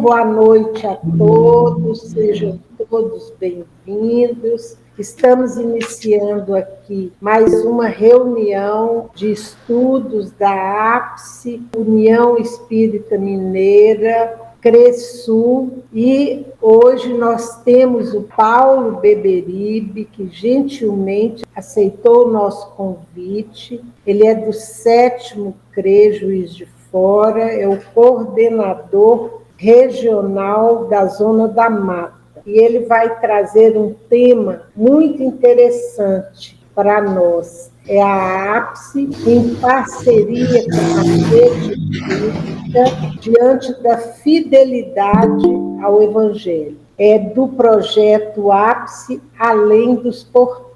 boa noite a todos, sejam todos bem-vindos. Estamos iniciando aqui mais uma reunião de estudos da APSE, União Espírita Mineira, CRESUL, e hoje nós temos o Paulo Beberibe, que gentilmente aceitou o nosso convite. Ele é do 7º CRE Juiz de Fora, é o coordenador regional da Zona da Mata. E ele vai trazer um tema muito interessante para nós. É a APSE em parceria com a Rede Espírita diante da fidelidade ao Evangelho. É do projeto APSE Além dos Portões.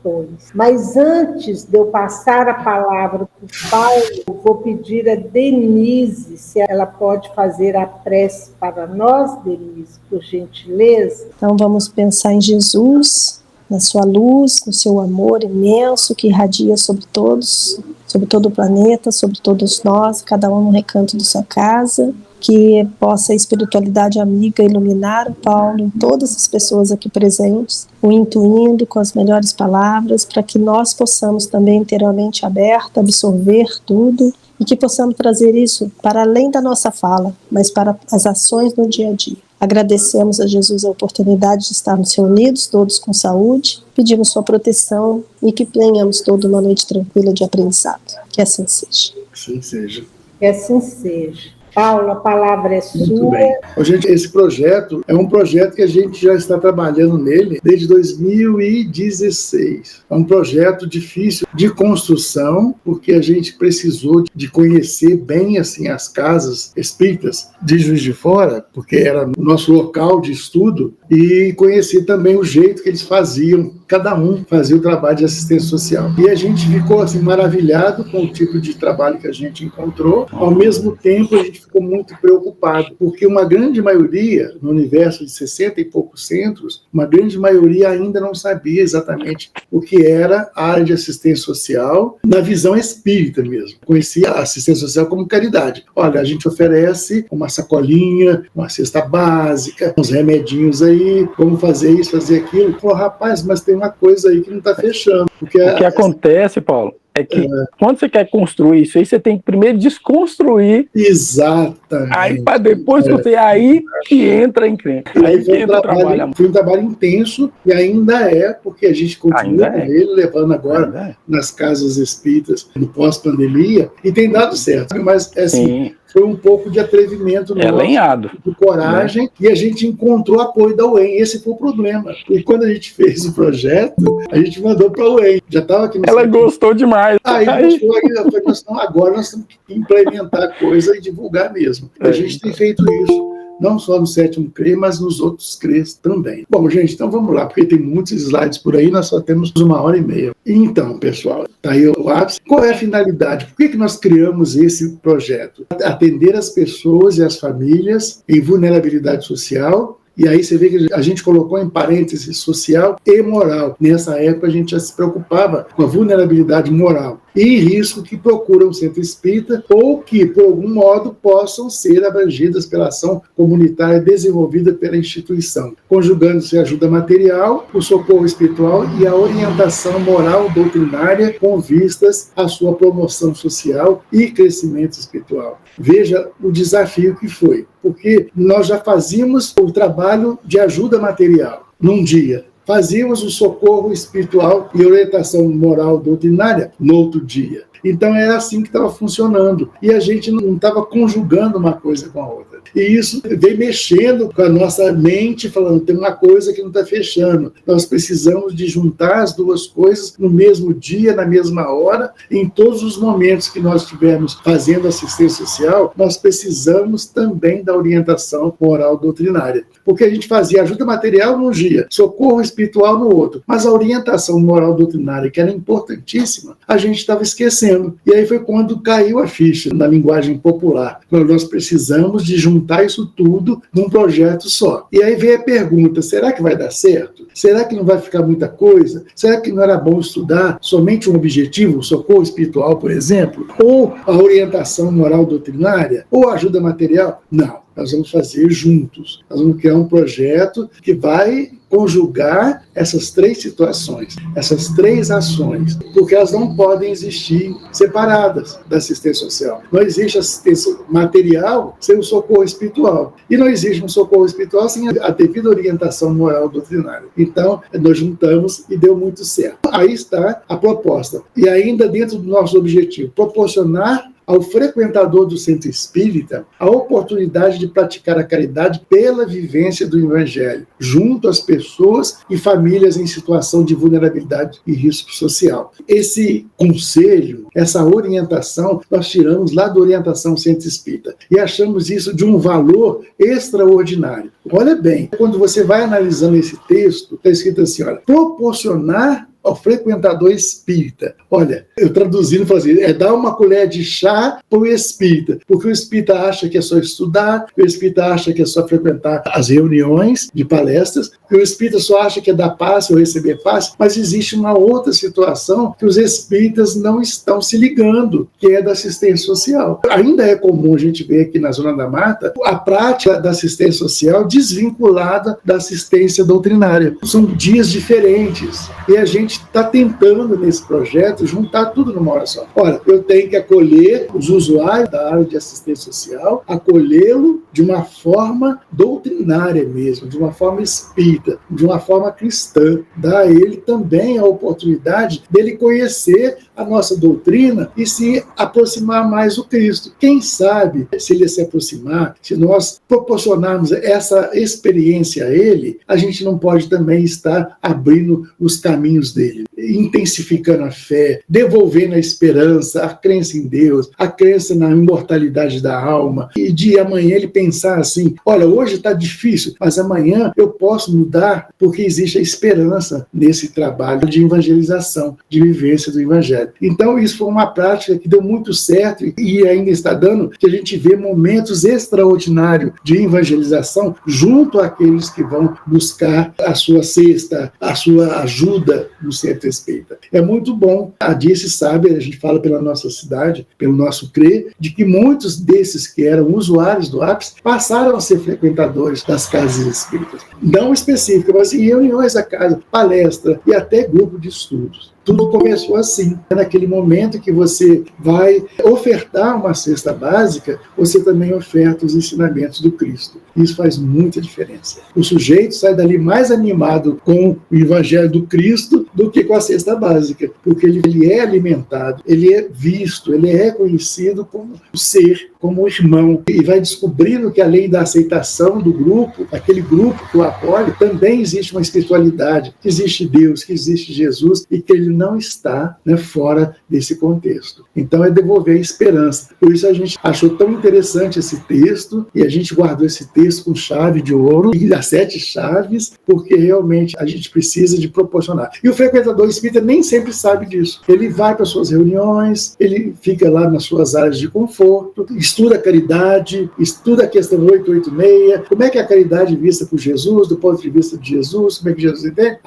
Mas antes de eu passar a palavra para o Paulo, eu vou pedir a Denise se ela pode fazer a prece para nós, Denise, por gentileza. Então vamos pensar em Jesus, na sua luz, no seu amor imenso que irradia sobre todos, sobre todo o planeta, sobre todos nós, cada um no recanto de sua casa. Que possa a espiritualidade amiga iluminar o Paulo e todas as pessoas aqui presentes, o intuindo com as melhores palavras, para que nós possamos também ter a mente aberta, absorver tudo, e que possamos trazer isso para além da nossa fala, mas para as ações no dia a dia. Agradecemos a Jesus a oportunidade de estarmos reunidos, todos com saúde, pedimos sua proteção e que tenhamos toda uma noite tranquila de aprendizado. Que assim seja. Assim seja. Que assim seja. Paulo, a palavra é sua. Muito bem. Gente, esse projeto é um projeto que a gente já está trabalhando nele desde 2016. É um projeto difícil de construção, porque a gente precisou de conhecer bem assim, as casas espíritas de Juiz de Fora, porque era o nosso local de estudo, e conhecer também o jeito que eles faziam. Cada um fazia o trabalho de assistência social. E a gente ficou assim, maravilhado com o tipo de trabalho que a gente encontrou. Ao mesmo tempo, a gente ficou muito preocupado, porque uma grande maioria, no universo de 60 e poucos centros, uma grande maioria ainda não sabia exatamente o que era a área de assistência social, na visão espírita mesmo. Conhecia a assistência social como caridade. Olha, a gente oferece uma sacolinha, uma cesta básica, uns remedinhos aí, vamos fazer isso, fazer aquilo. Falou, rapaz, mas tem uma coisa aí que não está fechando. O que acontece, Paulo, é que quando você quer construir isso aí, você tem que primeiro desconstruir. Exatamente. Aí para depois você aí que entra em crente. Aí que entra o trabalho. Foi um trabalho intenso e ainda é, porque a gente continua com ele, levando agora nas casas espíritas no pós-pandemia, e tem dado certo. Mas assim, foi um pouco de atrevimento nosso, de coragem, e a gente encontrou apoio da UEM. Esse foi o problema. E quando a gente fez o projeto, a gente mandou para a UEM. Já estava aqui no Ela gostou demais. Aí agora nós temos que implementar a coisa e divulgar mesmo. A gente tem feito isso, não só no 7º CRE, mas nos outros CREs também. Bom, gente, então vamos lá, porque tem muitos slides por aí, nós só temos 1h30. Então, pessoal, tá aí o ápice. Qual é a finalidade? Por que nós criamos esse projeto? Atender as pessoas e as famílias em vulnerabilidade social. E aí você vê que a gente colocou em parênteses social e moral. Nessa época a gente já se preocupava com a vulnerabilidade moral e risco que procuram o centro espírita ou que, por algum modo, possam ser abrangidas pela ação comunitária desenvolvida pela instituição, conjugando-se a ajuda material, o socorro espiritual e a orientação moral doutrinária com vistas à sua promoção social e crescimento espiritual. Veja o desafio que foi, porque nós já fazíamos o trabalho de ajuda material num dia, fazíamos o socorro espiritual e orientação moral doutrinária no outro dia. Então era assim que estava funcionando. E a gente não estava conjugando uma coisa com a outra. E isso vem mexendo com a nossa mente, falando, tem uma coisa que não está fechando. Nós precisamos de juntar as duas coisas no mesmo dia, na mesma hora. Em todos os momentos que nós estivermos fazendo assistência social, nós precisamos também da orientação moral doutrinária. Porque a gente fazia ajuda material num dia, socorro espiritual no outro. Mas a orientação moral doutrinária, que era importantíssima, a gente estava esquecendo. E aí foi quando caiu a ficha na linguagem popular. Nós precisamos de juntar isso tudo num projeto só. E aí vem a pergunta, será que vai dar certo? Será que não vai ficar muita coisa? Será que não era bom estudar somente um objetivo, o socorro espiritual, por exemplo? Ou a orientação moral doutrinária? Ou a ajuda material? Não, nós vamos fazer juntos. Nós vamos criar um projeto que vai conjugar essas 3 situações, essas 3 ações, porque elas não podem existir separadas da assistência social. Não existe assistência material sem o socorro espiritual. E não existe um socorro espiritual sem a devida orientação moral doutrinária. Então, nós juntamos e deu muito certo. Aí está a proposta. E ainda dentro do nosso objetivo, proporcionar ao frequentador do centro espírita a oportunidade de praticar a caridade pela vivência do Evangelho, junto às pessoas e famílias em situação de vulnerabilidade e risco social. Esse conselho, essa orientação, nós tiramos lá da orientação centro espírita e achamos isso de um valor extraordinário. Olha bem, quando você vai analisando esse texto, está escrito assim, olha, proporcionar ao frequentador espírita. Olha, eu traduzindo, falei assim, dar uma colher de chá para o espírita, porque o espírita acha que é só estudar, o espírita acha que é só frequentar as reuniões de palestras, o espírita só acha que é dar passe ou receber passe, mas existe uma outra situação que os espíritas não estão se ligando, que é da assistência social. Ainda é comum a gente ver aqui na Zona da Mata a prática da assistência social desvinculada da assistência doutrinária. São dias diferentes e a gente está tentando, nesse projeto, juntar tudo numa hora só. Ora, eu tenho que acolher os usuários da área de assistência social, acolhê-lo de uma forma doutrinária mesmo, de uma forma espírita, de uma forma cristã. Dar a ele também a oportunidade dele conhecer a nossa doutrina e se aproximar mais do Cristo. Quem sabe, se ele se aproximar, se nós proporcionarmos essa experiência a ele, a gente não pode também estar abrindo os caminhos dele, intensificando a fé, devolvendo a esperança, a crença em Deus, a crença na imortalidade da alma, e de amanhã ele pensar assim, olha, hoje está difícil, mas amanhã eu posso mudar, porque existe a esperança nesse trabalho de evangelização, de vivência do Evangelho. Então isso foi uma prática que deu muito certo e ainda está dando, que a gente vê momentos extraordinários de evangelização junto àqueles que vão buscar a sua cesta, a sua ajuda no centro espírita. É muito bom. A Dirce sabe, a gente fala pela nossa cidade, pelo nosso crer, de que muitos desses que eram usuários do APS passaram a ser frequentadores das casas espíritas. Não específicas, mas em reuniões da casa, palestra e até grupo de estudos. Tudo começou assim. Naquele momento que você vai ofertar uma cesta básica, você também oferta os ensinamentos do Cristo. Isso faz muita diferença. O sujeito sai dali mais animado com o Evangelho do Cristo do que com a cesta básica, porque ele é alimentado, ele é visto, ele é reconhecido como ser, como irmão, e vai descobrindo que além da aceitação do grupo, aquele grupo que o apoia, também existe uma espiritualidade, que existe Deus, que existe Jesus, e que ele não está, né, fora desse contexto. Então é devolver a esperança. Por isso a gente achou tão interessante esse texto, e a gente guardou esse texto com chave de ouro, e as 7 chaves, porque realmente a gente precisa de proporcionar. E o frequentador espírita nem sempre sabe disso. Ele vai para suas reuniões, ele fica lá nas suas áreas de conforto, estuda a caridade, estuda a questão 886, como é que é a caridade vista por Jesus, do ponto de vista de Jesus, como é que Jesus entende?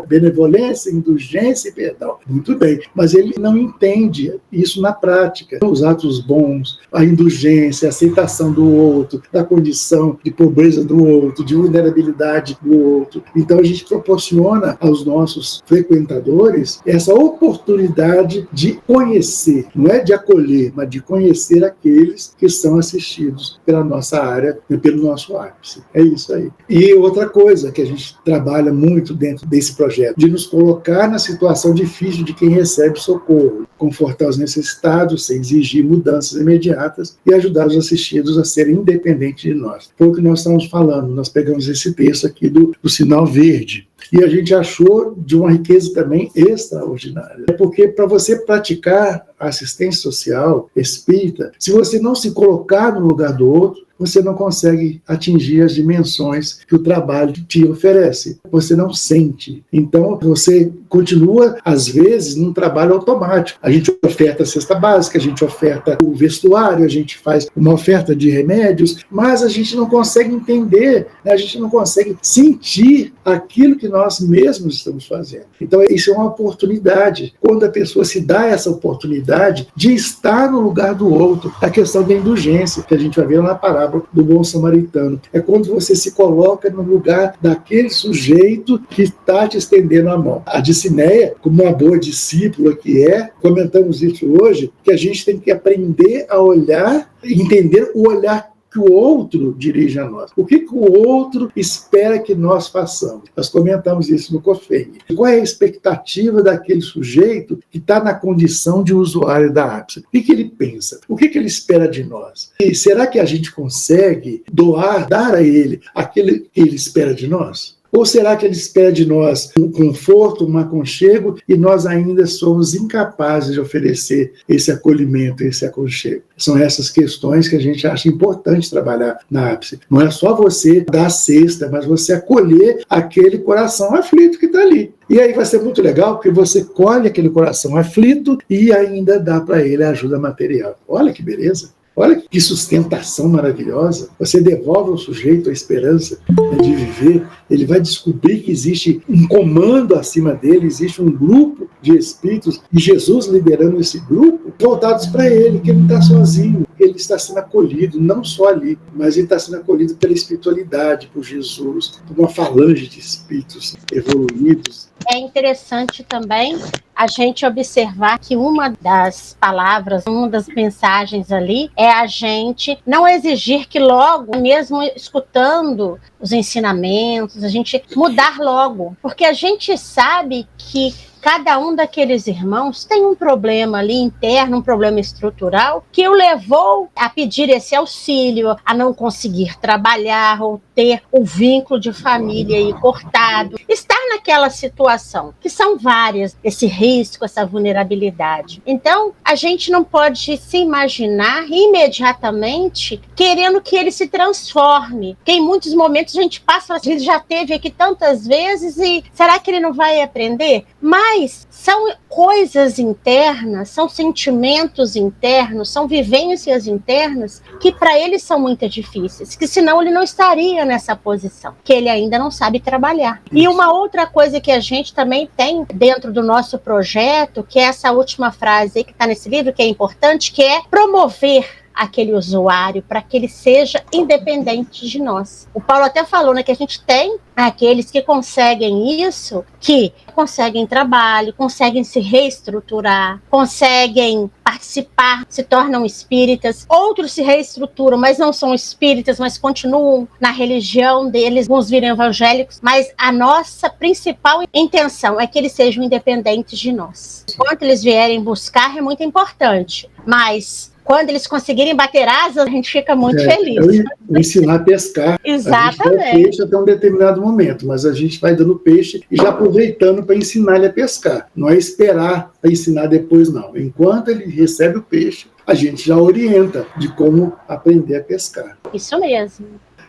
Benevolência, indulgência e perdão. Muito bem, mas ele não entende isso na prática. Os atos bons, a indulgência, a aceitação do outro, da condição de pobreza do outro, de vulnerabilidade do outro. Então a gente proporciona aos nossos frequentadores essa oportunidade de conhecer, não é de acolher, mas de conhecer aqueles que são assistidos pela nossa área e pelo nosso ápice. É isso aí. E outra coisa que a gente trabalha muito dentro desse projeto, de nos colocar na situação difícil de quem recebe socorro, confortar os necessitados, sem exigir mudanças imediatas e ajudar os assistidos a serem independentes de nós. Foi o que nós estamos falando, nós pegamos esse texto aqui do sinal verde. E a gente achou de uma riqueza também extraordinária. Porque para você praticar a assistência social espírita, se você não se colocar no lugar do outro, você não consegue atingir as dimensões que o trabalho te oferece. Você não sente. Então, você continua, às vezes, num trabalho automático. A gente oferta a cesta básica, a gente oferta o vestuário, a gente faz uma oferta de remédios, mas a gente não consegue entender, né? A gente não consegue sentir aquilo que nós mesmos estamos fazendo. Então, isso é uma oportunidade. Quando a pessoa se dá essa oportunidade de estar no lugar do outro, a questão da indulgência, que a gente vai ver na parábola do bom samaritano. É quando você se coloca no lugar daquele sujeito que está te estendendo a mão. A Dicineia, como uma boa discípula que é, comentamos isso hoje, que a gente tem que aprender a olhar, entender o olhar que o outro dirige a nós. O que o outro espera que nós façamos? Nós comentamos isso no COFEG. Qual é a expectativa daquele sujeito que está na condição de usuário da ápice? O que ele pensa? O que ele espera de nós? E será que a gente consegue doar, dar a ele aquilo que ele espera de nós? Ou será que ele espera de nós um conforto, um aconchego, e nós ainda somos incapazes de oferecer esse acolhimento, esse aconchego? São essas questões que a gente acha importante trabalhar na ápice. Não é só você dar a cesta, mas você acolher aquele coração aflito que está ali. E aí vai ser muito legal, porque você colhe aquele coração aflito e ainda dá para ele a ajuda material. Olha que beleza! Olha que sustentação maravilhosa. Você devolve ao sujeito a esperança de viver. Ele vai descobrir que existe um comando acima dele, existe um grupo de espíritos, e Jesus liderando esse grupo, voltados para ele, que ele não está sozinho. Ele está sendo acolhido, não só ali, mas ele está sendo acolhido pela espiritualidade, por Jesus, por uma falange de espíritos evoluídos. É interessante também a gente observar que uma das palavras, uma das mensagens ali é a gente não exigir que logo, mesmo escutando os ensinamentos, a gente mudar logo, porque a gente sabe que cada um daqueles irmãos tem um problema ali interno, um problema estrutural, que o levou a pedir esse auxílio, a não conseguir trabalhar ou ter o vínculo de família aí cortado. Estar naquela situação, que são várias, esse risco, essa vulnerabilidade. Então, a gente não pode se imaginar imediatamente querendo que ele se transforme, porque em muitos momentos a gente passa, ele já esteve aqui tantas vezes e será que ele não vai aprender? Mas são coisas internas, são sentimentos internos, são vivências internas que para ele são muito difíceis, que senão ele não estaria nessa posição, que ele ainda não sabe trabalhar. E uma outra coisa que a gente também tem dentro do nosso projeto, que é essa última frase aí que está nesse livro, que é importante, que é promover aquele usuário para que ele seja independente de nós. O Paulo até falou, né, que a gente tem aqueles que conseguem isso, que conseguem trabalho, conseguem se reestruturar, conseguem participar, se tornam espíritas. Outros se reestruturam, mas não são espíritas, mas continuam na religião deles, uns viram evangélicos, mas a nossa principal intenção é que eles sejam independentes de nós. Quando eles vierem buscar é muito importante, mas quando eles conseguirem bater asas, a gente fica muito feliz. Ensinar a pescar. Exatamente. A gente dá peixe até um determinado momento, mas a gente vai dando peixe e já aproveitando para ensinar ele a pescar. Não é esperar para ensinar depois, não. Enquanto ele recebe o peixe, a gente já orienta de como aprender a pescar. Isso mesmo.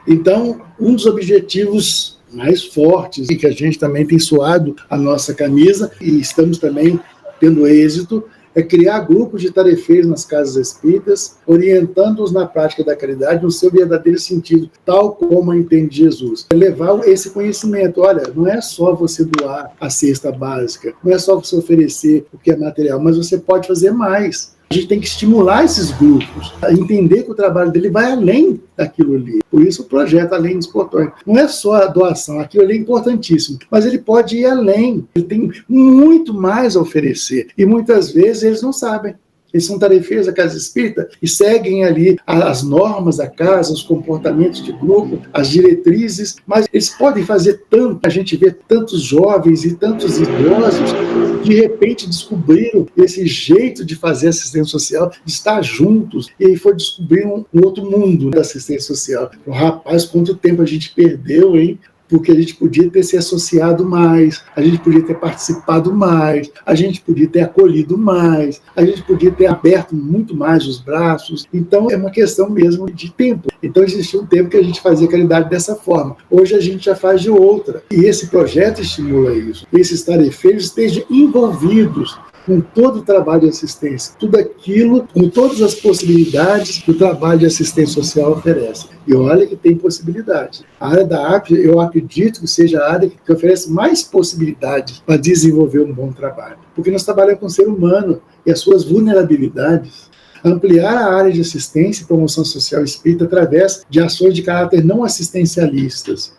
Então, um dos objetivos mais fortes e que a gente também tem suado a nossa camisa e estamos também tendo êxito é criar grupos de tarefeiros nas casas espíritas, orientando-os na prática da caridade no seu verdadeiro sentido, tal como a entende Jesus. É levar esse conhecimento. Olha, não é só você doar a cesta básica, não é só você oferecer o que é material, mas você pode fazer mais. A gente tem que estimular esses grupos, a entender que o trabalho dele vai além daquilo ali. Por isso o projeto Além dos Portões. Não é só a doação, aquilo ali é importantíssimo, mas ele pode ir além. Ele tem muito mais a oferecer. E muitas vezes eles não sabem. Eles são tarefeiros da casa espírita e seguem ali as normas da casa, os comportamentos de grupo, as diretrizes, mas eles podem fazer tanto. A gente vê tantos jovens e tantos idosos que de repente descobriram esse jeito de fazer assistência social, de estar juntos, e aí foi descobrir um outro mundo da assistência social. Rapaz, quanto tempo a gente perdeu, hein? porque a gente podia ter se associado mais, a gente podia ter participado mais, a gente podia ter acolhido mais, a gente podia ter aberto muito mais os braços. Então, é uma questão mesmo de tempo. Então, existia um tempo que a gente fazia caridade dessa forma. Hoje, a gente já faz de outra. E esse projeto estimula isso. Esses tarefeiros estejam envolvidos com todo o trabalho de assistência, tudo aquilo, com todas as possibilidades que o trabalho de assistência social oferece. E olha que tem possibilidades. A área da APS, eu acredito que seja a área que oferece mais possibilidades para desenvolver um bom trabalho. Porque nós trabalhamos com o ser humano e as suas vulnerabilidades. Ampliar a área de assistência e promoção social espírita através de ações de caráter não assistencialistas,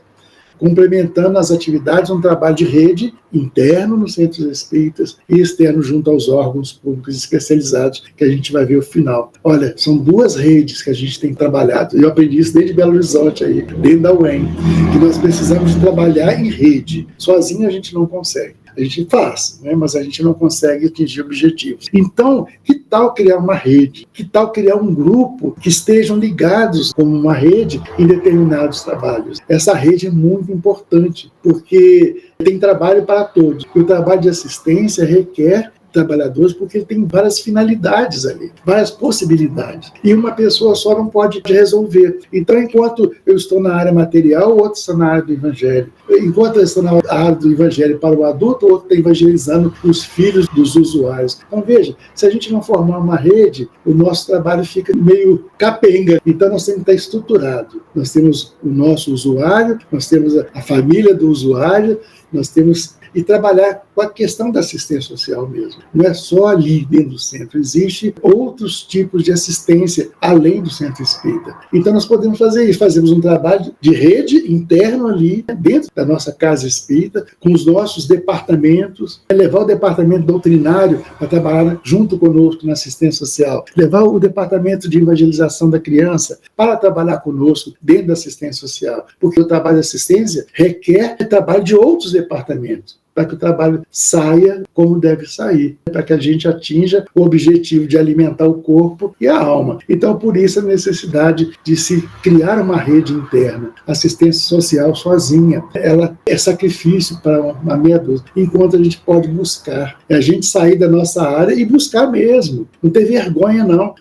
complementando as atividades um trabalho de rede interno nos centros espíritas e externo junto aos órgãos públicos especializados, que a gente vai ver o final. Olha, são 2 redes que a gente tem trabalhado. Eu aprendi isso desde Belo Horizonte, aí, dentro da UEM, que nós precisamos de trabalhar em rede. Sozinho a gente não consegue. A gente faz, né? Mas a gente não consegue atingir objetivos. Então, que tal criar uma rede? Que tal criar um grupo que estejam ligados como uma rede em determinados trabalhos? Essa rede é muito importante, porque tem trabalho para todos. O trabalho de assistência requer trabalhadores, porque ele tem várias finalidades ali, várias possibilidades. E uma pessoa só não pode resolver. Então, enquanto eu estou na área material, o outro está na área do evangelho. Enquanto eu estou na área do evangelho para o adulto, o outro está evangelizando os filhos dos usuários. Então, veja, se a gente não formar uma rede, o nosso trabalho fica meio capenga. Então, nós temos que estar estruturado. Nós temos o nosso usuário, nós temos a família do usuário, nós temos... E trabalhar com a questão da assistência social mesmo. Não é só ali dentro do centro, existem outros tipos de assistência além do centro espírita. Então nós podemos fazer isso, fazemos um trabalho de rede interno ali, dentro da nossa casa espírita, com os nossos departamentos, levar o departamento doutrinário para trabalhar junto conosco na assistência social, levar o departamento de evangelização da criança para trabalhar conosco dentro da assistência social, porque o trabalho de assistência requer trabalho de outros departamentos, para que o trabalho saia como deve sair, para que a gente atinja o objetivo de alimentar o corpo e a alma. Então, por isso, a necessidade de se criar uma rede interna. A assistência social sozinha, ela é sacrifício para uma meia dúzia, enquanto a gente pode buscar. É a gente sair da nossa área e buscar mesmo. Não ter vergonha, não.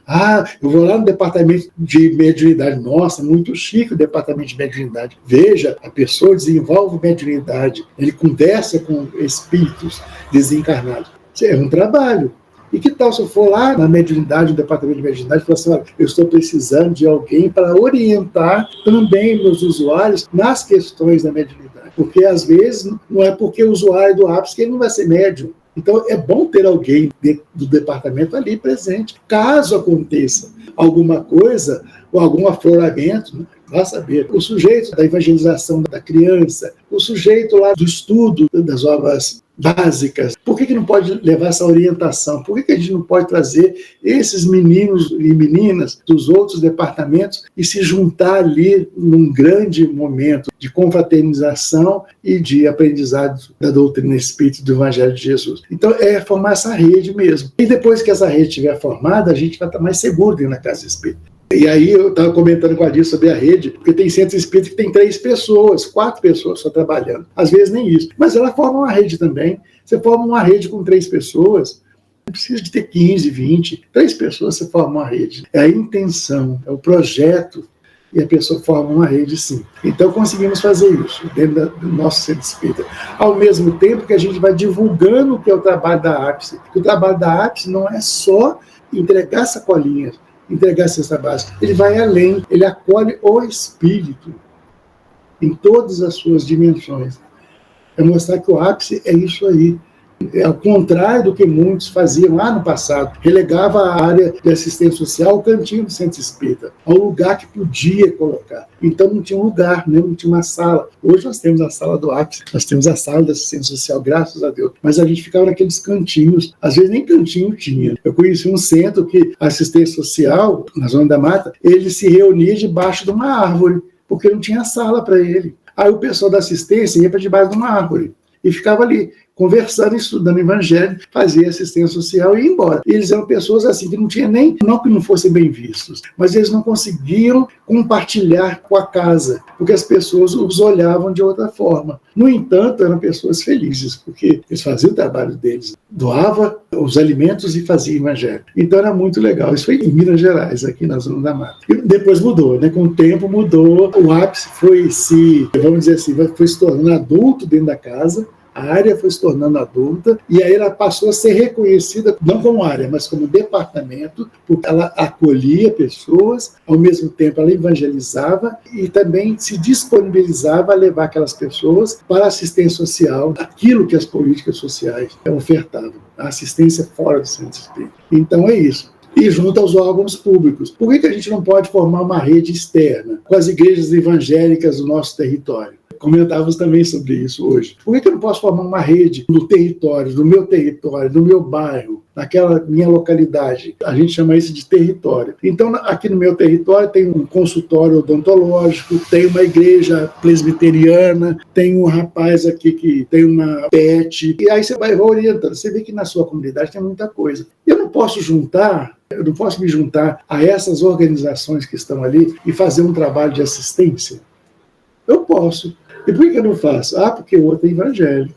Eu vou lá no departamento de mediunidade. Nossa, muito chique o departamento de mediunidade. Veja, a pessoa desenvolve mediunidade, ele conversa com espíritos desencarnados. É um trabalho. E que tal se eu for lá na mediunidade, no departamento de mediunidade, e falar assim, olha, eu estou precisando de alguém para orientar também meus usuários nas questões da mediunidade. Porque, às vezes, não é porque o usuário do ápice que ele não vai ser médium. Então, é bom ter alguém dentro do departamento ali presente. Caso aconteça alguma coisa, ou algum afloramento, né? Vá saber. O sujeito da evangelização da criança, o sujeito lá do estudo das obras básicas, por que não pode levar essa orientação? Por que a gente não pode trazer esses meninos e meninas dos outros departamentos e se juntar ali num grande momento de confraternização e de aprendizado da doutrina espírita do Evangelho de Jesus? Então, é formar essa rede mesmo. E depois que essa rede estiver formada, a gente vai estar mais seguro dentro da casa espírita. E aí eu estava comentando com a Adilson sobre a rede, porque tem centro espírita que tem 3 pessoas, 4 pessoas só trabalhando. Às vezes nem isso. Mas ela forma uma rede também. Você forma uma rede com 3 pessoas, não precisa de ter 15, 20. 3 pessoas você forma uma rede. É a intenção, é o projeto, e a pessoa forma uma rede sim. Então conseguimos fazer isso dentro do nosso centro espírita. Ao mesmo tempo que a gente vai divulgando o que é o trabalho da ápice. O trabalho da ápice não é só entregar sacolinhas, entregar a cesta básica, ele vai além, ele acolhe o espírito em todas as suas dimensões. É mostrar que o ápice é isso aí. É ao contrário do que muitos faziam lá no passado, relegava a área de assistência social ao cantinho do centro espírita, ao lugar que podia colocar. Então não tinha um lugar, né? Não tinha uma sala. Hoje nós temos a sala do ápice, nós temos a sala da assistência social, graças a Deus. Mas a gente ficava naqueles cantinhos, às vezes nem cantinho tinha. Eu conheci um centro que a assistência social, na Zona da Mata, ele se reunia debaixo de uma árvore, porque não tinha sala para ele. Aí o pessoal da assistência ia para debaixo de uma árvore e ficava ali, conversando, estudando evangelho, fazia assistência social e ia embora. E eles eram pessoas assim, que não tinha nem, não que não fossem bem vistos, mas eles não conseguiam compartilhar com a casa, porque as pessoas os olhavam de outra forma. No entanto, eram pessoas felizes, porque eles faziam o trabalho deles, doavam os alimentos e faziam evangelho. Então era muito legal. Isso foi em Minas Gerais, aqui na Zona da Mata. E depois mudou, né? Com o tempo mudou, o ápice foi vamos dizer assim, foi se tornando adulto dentro da casa, a área foi se tornando adulta, e aí ela passou a ser reconhecida, não como área, mas como departamento, porque ela acolhia pessoas, ao mesmo tempo ela evangelizava e também se disponibilizava a levar aquelas pessoas para a assistência social, aquilo que as políticas sociais ofertavam, a assistência fora do centro espírita. Então é isso. E junto aos órgãos públicos. Por que a gente não pode formar uma rede externa com as igrejas evangélicas do nosso território? Comentávamos também sobre isso hoje. Por que eu não posso formar uma rede no território, no meu bairro, naquela minha localidade? A gente chama isso de território. Então, aqui no meu território tem um consultório odontológico, tem uma igreja presbiteriana, tem um rapaz aqui que tem uma PET, e aí você vai orientando. Você vê que na sua comunidade tem muita coisa. Eu não posso me juntar a essas organizações que estão ali e fazer um trabalho de assistência? Eu posso. E por que eu não faço? Porque o outro é evangélico.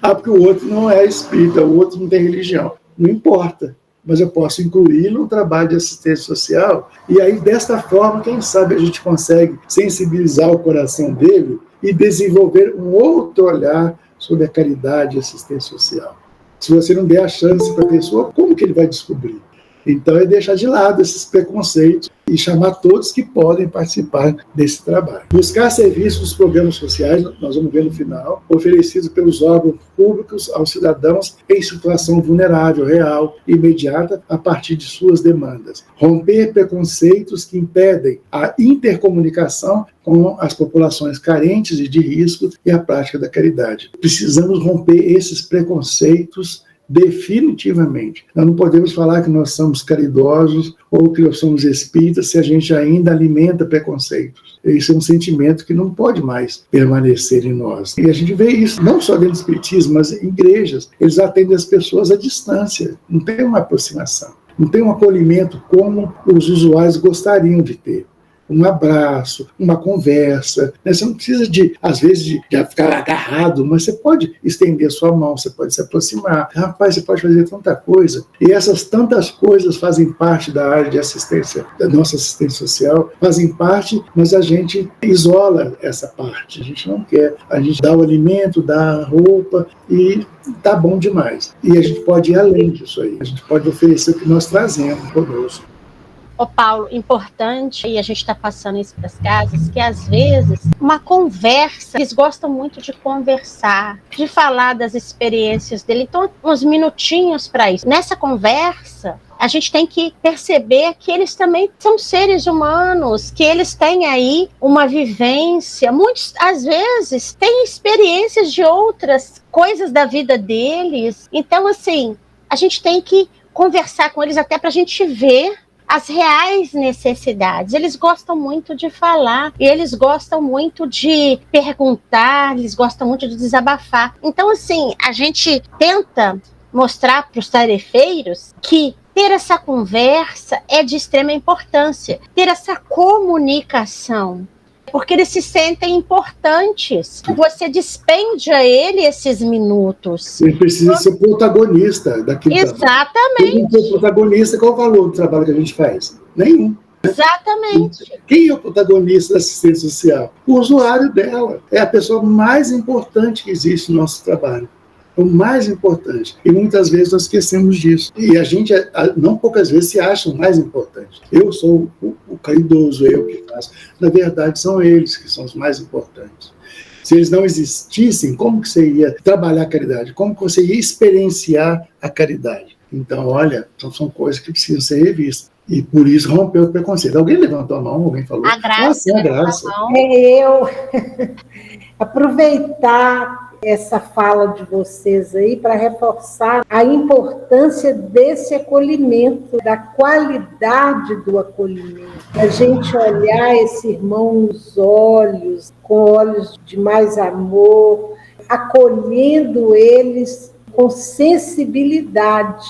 Porque o outro não é espírita, o outro não tem religião. Não importa. Mas eu posso incluí-lo no trabalho de assistência social. E aí, desta forma, quem sabe a gente consegue sensibilizar o coração dele e desenvolver um outro olhar sobre a caridade e assistência social. Se você não der a chance para a pessoa, como que ele vai descobrir? Então, é deixar de lado esses preconceitos e chamar todos que podem participar desse trabalho. Buscar serviços dos programas sociais, nós vamos ver no final, oferecidos pelos órgãos públicos aos cidadãos em situação vulnerável, real e imediata, a partir de suas demandas. Romper preconceitos que impedem a intercomunicação com as populações carentes e de risco e a prática da caridade. Precisamos romper esses preconceitos definitivamente. Nós não podemos falar que nós somos caridosos ou que nós somos espíritas se a gente ainda alimenta preconceitos. Esse é um sentimento que não pode mais permanecer em nós. E a gente vê isso não só dentro do espiritismo, mas em igrejas. Eles atendem as pessoas à distância, não tem uma aproximação, não tem um acolhimento como os usuários gostariam de ter. Um abraço, uma conversa. Né? Você não precisa, às vezes, de ficar agarrado, mas você pode estender a sua mão, você pode se aproximar. Rapaz, você pode fazer tanta coisa. E essas tantas coisas fazem parte da área de assistência, da nossa assistência social, fazem parte, mas a gente isola essa parte. A gente não quer. A gente dá o alimento, dá a roupa e tá bom demais. E a gente pode ir além disso aí. A gente pode oferecer o que nós trazemos conosco. Paulo, importante, e a gente está passando isso para as casas, que às vezes uma conversa, eles gostam muito de conversar, de falar das experiências dele, então uns minutinhos para isso. Nessa conversa, a gente tem que perceber que eles também são seres humanos, que eles têm aí uma vivência, muitos, às vezes, têm experiências de outras coisas da vida deles, então assim, a gente tem que conversar com eles até para a gente ver as reais necessidades. Eles gostam muito de falar, e eles gostam muito de perguntar, eles gostam muito de desabafar. Então, assim, a gente tenta mostrar para os tarefeiros que ter essa conversa é de extrema importância, ter essa comunicação, porque eles se sentem importantes. Você despende a ele esses minutos. Ele precisa ser protagonista daquilo. Exatamente. Ele é protagonista, qual o valor do trabalho que a gente faz? Nenhum. Exatamente. Quem é o protagonista da assistência social? O usuário dela. É a pessoa mais importante que existe no nosso trabalho. O mais importante. E muitas vezes nós esquecemos disso. E a gente, não poucas vezes, se acha o mais importante. Eu sou o caridoso, eu que faço. Na verdade, são eles que são os mais importantes. Se eles não existissem, como que você ia trabalhar a caridade? Como que você ia experienciar a caridade? Então, olha, são coisas que precisam ser revistas. E por isso rompeu o preconceito. Alguém levantou a mão? Alguém falou? A Graça. A Graça. Eu aproveitar essa fala de vocês aí para reforçar a importância desse acolhimento, da qualidade do acolhimento. A gente olhar esse irmão nos olhos, com olhos de mais amor, acolhendo eles com sensibilidade.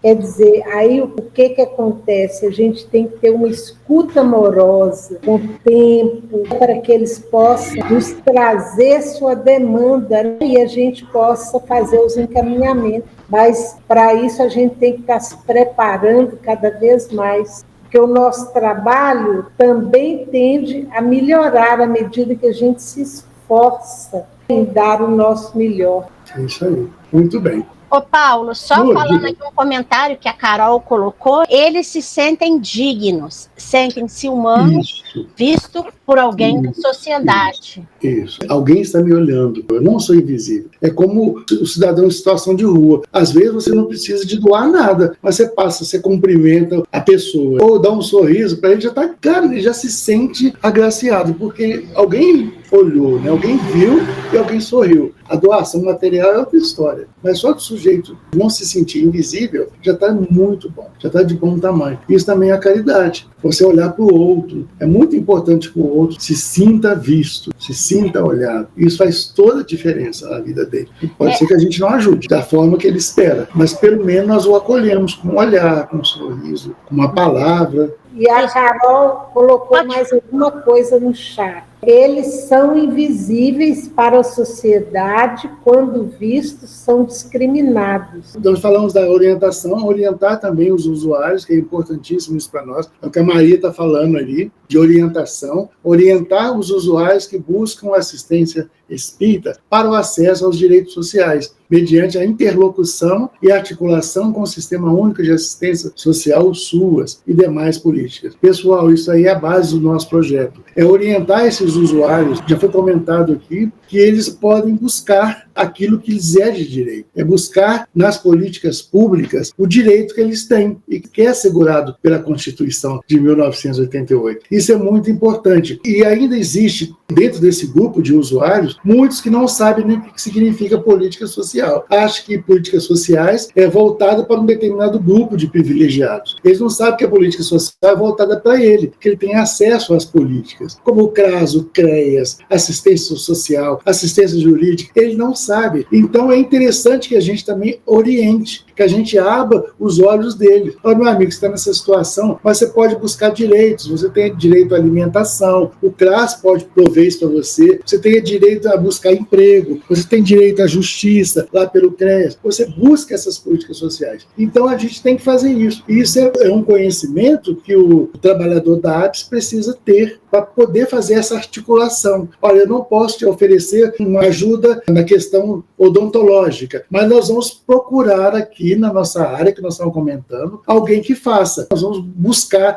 Quer dizer, aí o que acontece? A gente tem que ter uma escuta amorosa, com tempo, para que eles possam nos trazer sua demanda, né? E a gente possa fazer os encaminhamentos. Mas, para isso, a gente tem que estar se preparando cada vez mais, porque o nosso trabalho também tende a melhorar à medida que a gente se esforça em dar o nosso melhor. É isso aí. Muito bem. Ô Paulo, só falando aqui um comentário que a Carol colocou, eles se sentem dignos, sentem-se humanos, visto por alguém da sociedade. Isso. Alguém está me olhando, eu não sou invisível. É como o cidadão em situação de rua. Às vezes você não precisa de doar nada, mas você passa, você cumprimenta a pessoa, ou dá um sorriso para ele, já está, cara, ele já se sente agraciado, porque alguém olhou, né? Alguém viu e alguém sorriu. A doação material é outra história, mas só do sujeito não se sentir invisível já está muito bom, já está de bom tamanho. Isso também é a caridade, você olhar para o outro. É muito importante que o outro se sinta visto, se sinta olhado. Isso faz toda a diferença na vida dele. Pode ser que a gente não ajude da forma que ele espera, mas pelo menos nós o acolhemos com um olhar, com um sorriso, com uma palavra. E a Carol colocou mais alguma coisa no chat. Eles são invisíveis para a sociedade, quando vistos, são discriminados. Nós falamos da orientação, orientar também os usuários, que é importantíssimo isso para nós. É o que a Maria está falando ali, de orientação. Orientar os usuários que buscam assistência espírita para o acesso aos direitos sociais, mediante a interlocução e articulação com o Sistema Único de Assistência Social, o SUAS, e demais políticas. Pessoal, isso aí é a base do nosso projeto. É orientar esses usuários, já foi comentado aqui, que eles podem buscar aquilo que lhes é de direito. É buscar nas políticas públicas o direito que eles têm e que é assegurado pela Constituição de 1988. Isso é muito importante. E ainda existe, dentro desse grupo de usuários, muitos que não sabem nem o que significa política social. Acham que políticas sociais é voltada para um determinado grupo de privilegiados. Eles não sabem que a política social é voltada para ele, que ele tem acesso às políticas, como o CRAS, o CREAS, assistência social, assistência jurídica. Ele não sabe. Então é interessante que a gente também oriente, que a gente abra os olhos dele. Olha, meu amigo, você está nessa situação, mas você pode buscar direitos. Você tem direito à alimentação, o CRAS pode prover isso para você, você tem direito a buscar emprego, você tem direito à justiça lá pelo CREAS, você busca essas políticas sociais. Então a gente tem que fazer isso. E isso é um conhecimento que o trabalhador da APS precisa ter para poder fazer essa articulação. Olha, eu não posso te oferecer uma ajuda na questão odontológica, mas nós vamos procurar aqui na nossa área, que nós estamos comentando, alguém que faça. Nós vamos buscar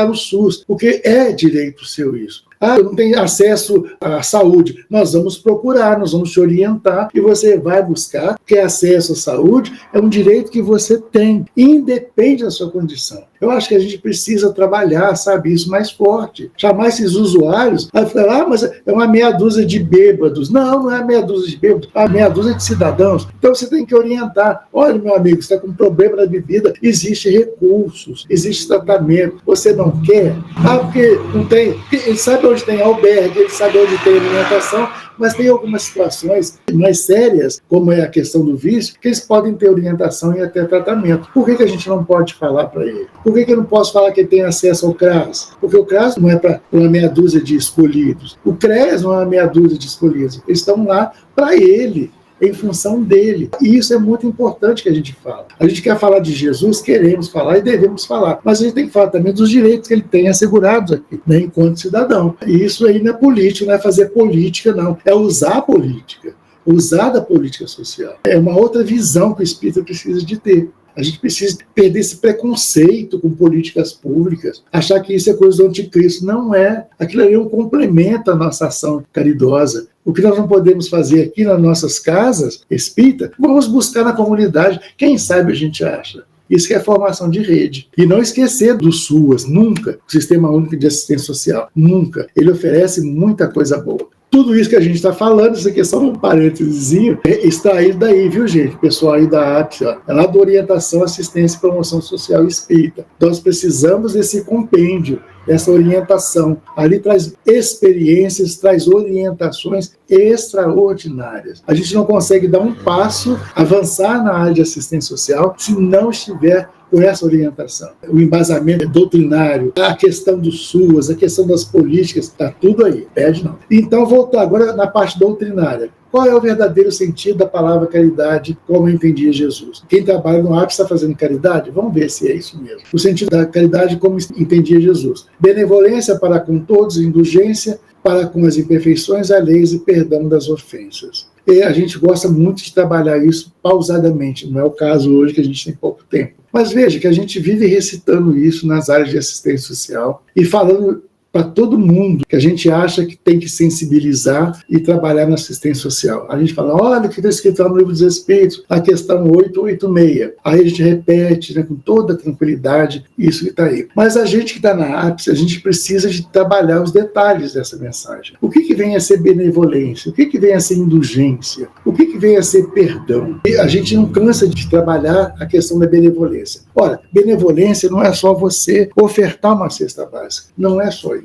no SUS, porque é direito seu isso. Ah, eu não tenho acesso à saúde. Nós vamos procurar, nós vamos te orientar e você vai buscar, porque acesso à saúde é um direito que você tem, independe da sua condição. Eu acho que a gente precisa trabalhar, sabe, isso mais forte. Chamar esses usuários, aí falar, mas é uma meia dúzia de bêbados. Não, não é meia dúzia de bêbados, é uma meia dúzia de cidadãos. Então você tem que orientar. Olha, meu amigo, você está com um problema na bebida, existem recursos, existe tratamento. Você não quer? Ah, porque não tem. Ele sabe onde tem albergue, ele sabe onde tem alimentação, mas tem algumas situações mais sérias, como é a questão do vício, que eles podem ter orientação e até tratamento. Por que a gente não pode falar para ele? Por que eu não posso falar que ele tem acesso ao CRAS? Porque o CRAS não é para uma meia dúzia de escolhidos. O CREAS não é uma meia dúzia de escolhidos. Eles estão lá para ele, em função dele. E isso é muito importante que a gente fala. A gente quer falar de Jesus, queremos falar e devemos falar, mas a gente tem que falar também dos direitos que ele tem assegurados aqui, né, enquanto cidadão. E isso aí não é política, não é fazer política, não. É usar a política, usar da política social. É uma outra visão que o espírita precisa de ter. A gente precisa perder esse preconceito com políticas públicas, achar que isso é coisa do anticristo. Não é. Aquilo ali é um complemento à nossa ação caridosa. O que nós não podemos fazer aqui nas nossas casas espírita, vamos buscar na comunidade. Quem sabe a gente acha. Isso que é formação de rede. E não esquecer do SUAS, nunca. O Sistema Único de Assistência Social, nunca. Ele oferece muita coisa boa. Tudo isso que a gente está falando, isso aqui é só um parênteses, extraído daí, viu, gente? O pessoal aí da APS, ó, é lá da Orientação, Assistência e Promoção Social Espírita. Nós precisamos desse compêndio. essa orientação. Ali traz experiências, traz orientações extraordinárias. A gente não consegue dar um passo, avançar na área de assistência social, se não estiver com essa orientação. O embasamento doutrinário, a questão do SUAS, a questão das políticas, está tudo aí, pede não. Então, voltar agora na parte doutrinária. Qual é o verdadeiro sentido da palavra caridade, como entendia Jesus? Quem trabalha no APS está fazendo caridade? Vamos ver se é isso mesmo. O sentido da caridade, como entendia Jesus. Benevolência para com todos, indulgência para com as imperfeições alheias e perdão das ofensas. E a gente gosta muito de trabalhar isso pausadamente, não é o caso hoje que a gente tem pouco tempo. Mas veja que a gente vive recitando isso nas áreas de assistência social e falando para todo mundo que a gente acha que tem que sensibilizar e trabalhar na assistência social. A gente fala, olha o que está escrito lá no Livro dos Espíritos, a questão 886. Aí a gente repete, né, com toda tranquilidade isso que está aí. Mas a gente que está na ápice, a gente precisa de trabalhar os detalhes dessa mensagem. O que vem a ser benevolência? O que vem a ser indulgência? O que vem a ser perdão? E a gente não cansa de trabalhar a questão da benevolência. Ora, benevolência não é só você ofertar uma cesta básica. Não é só isso.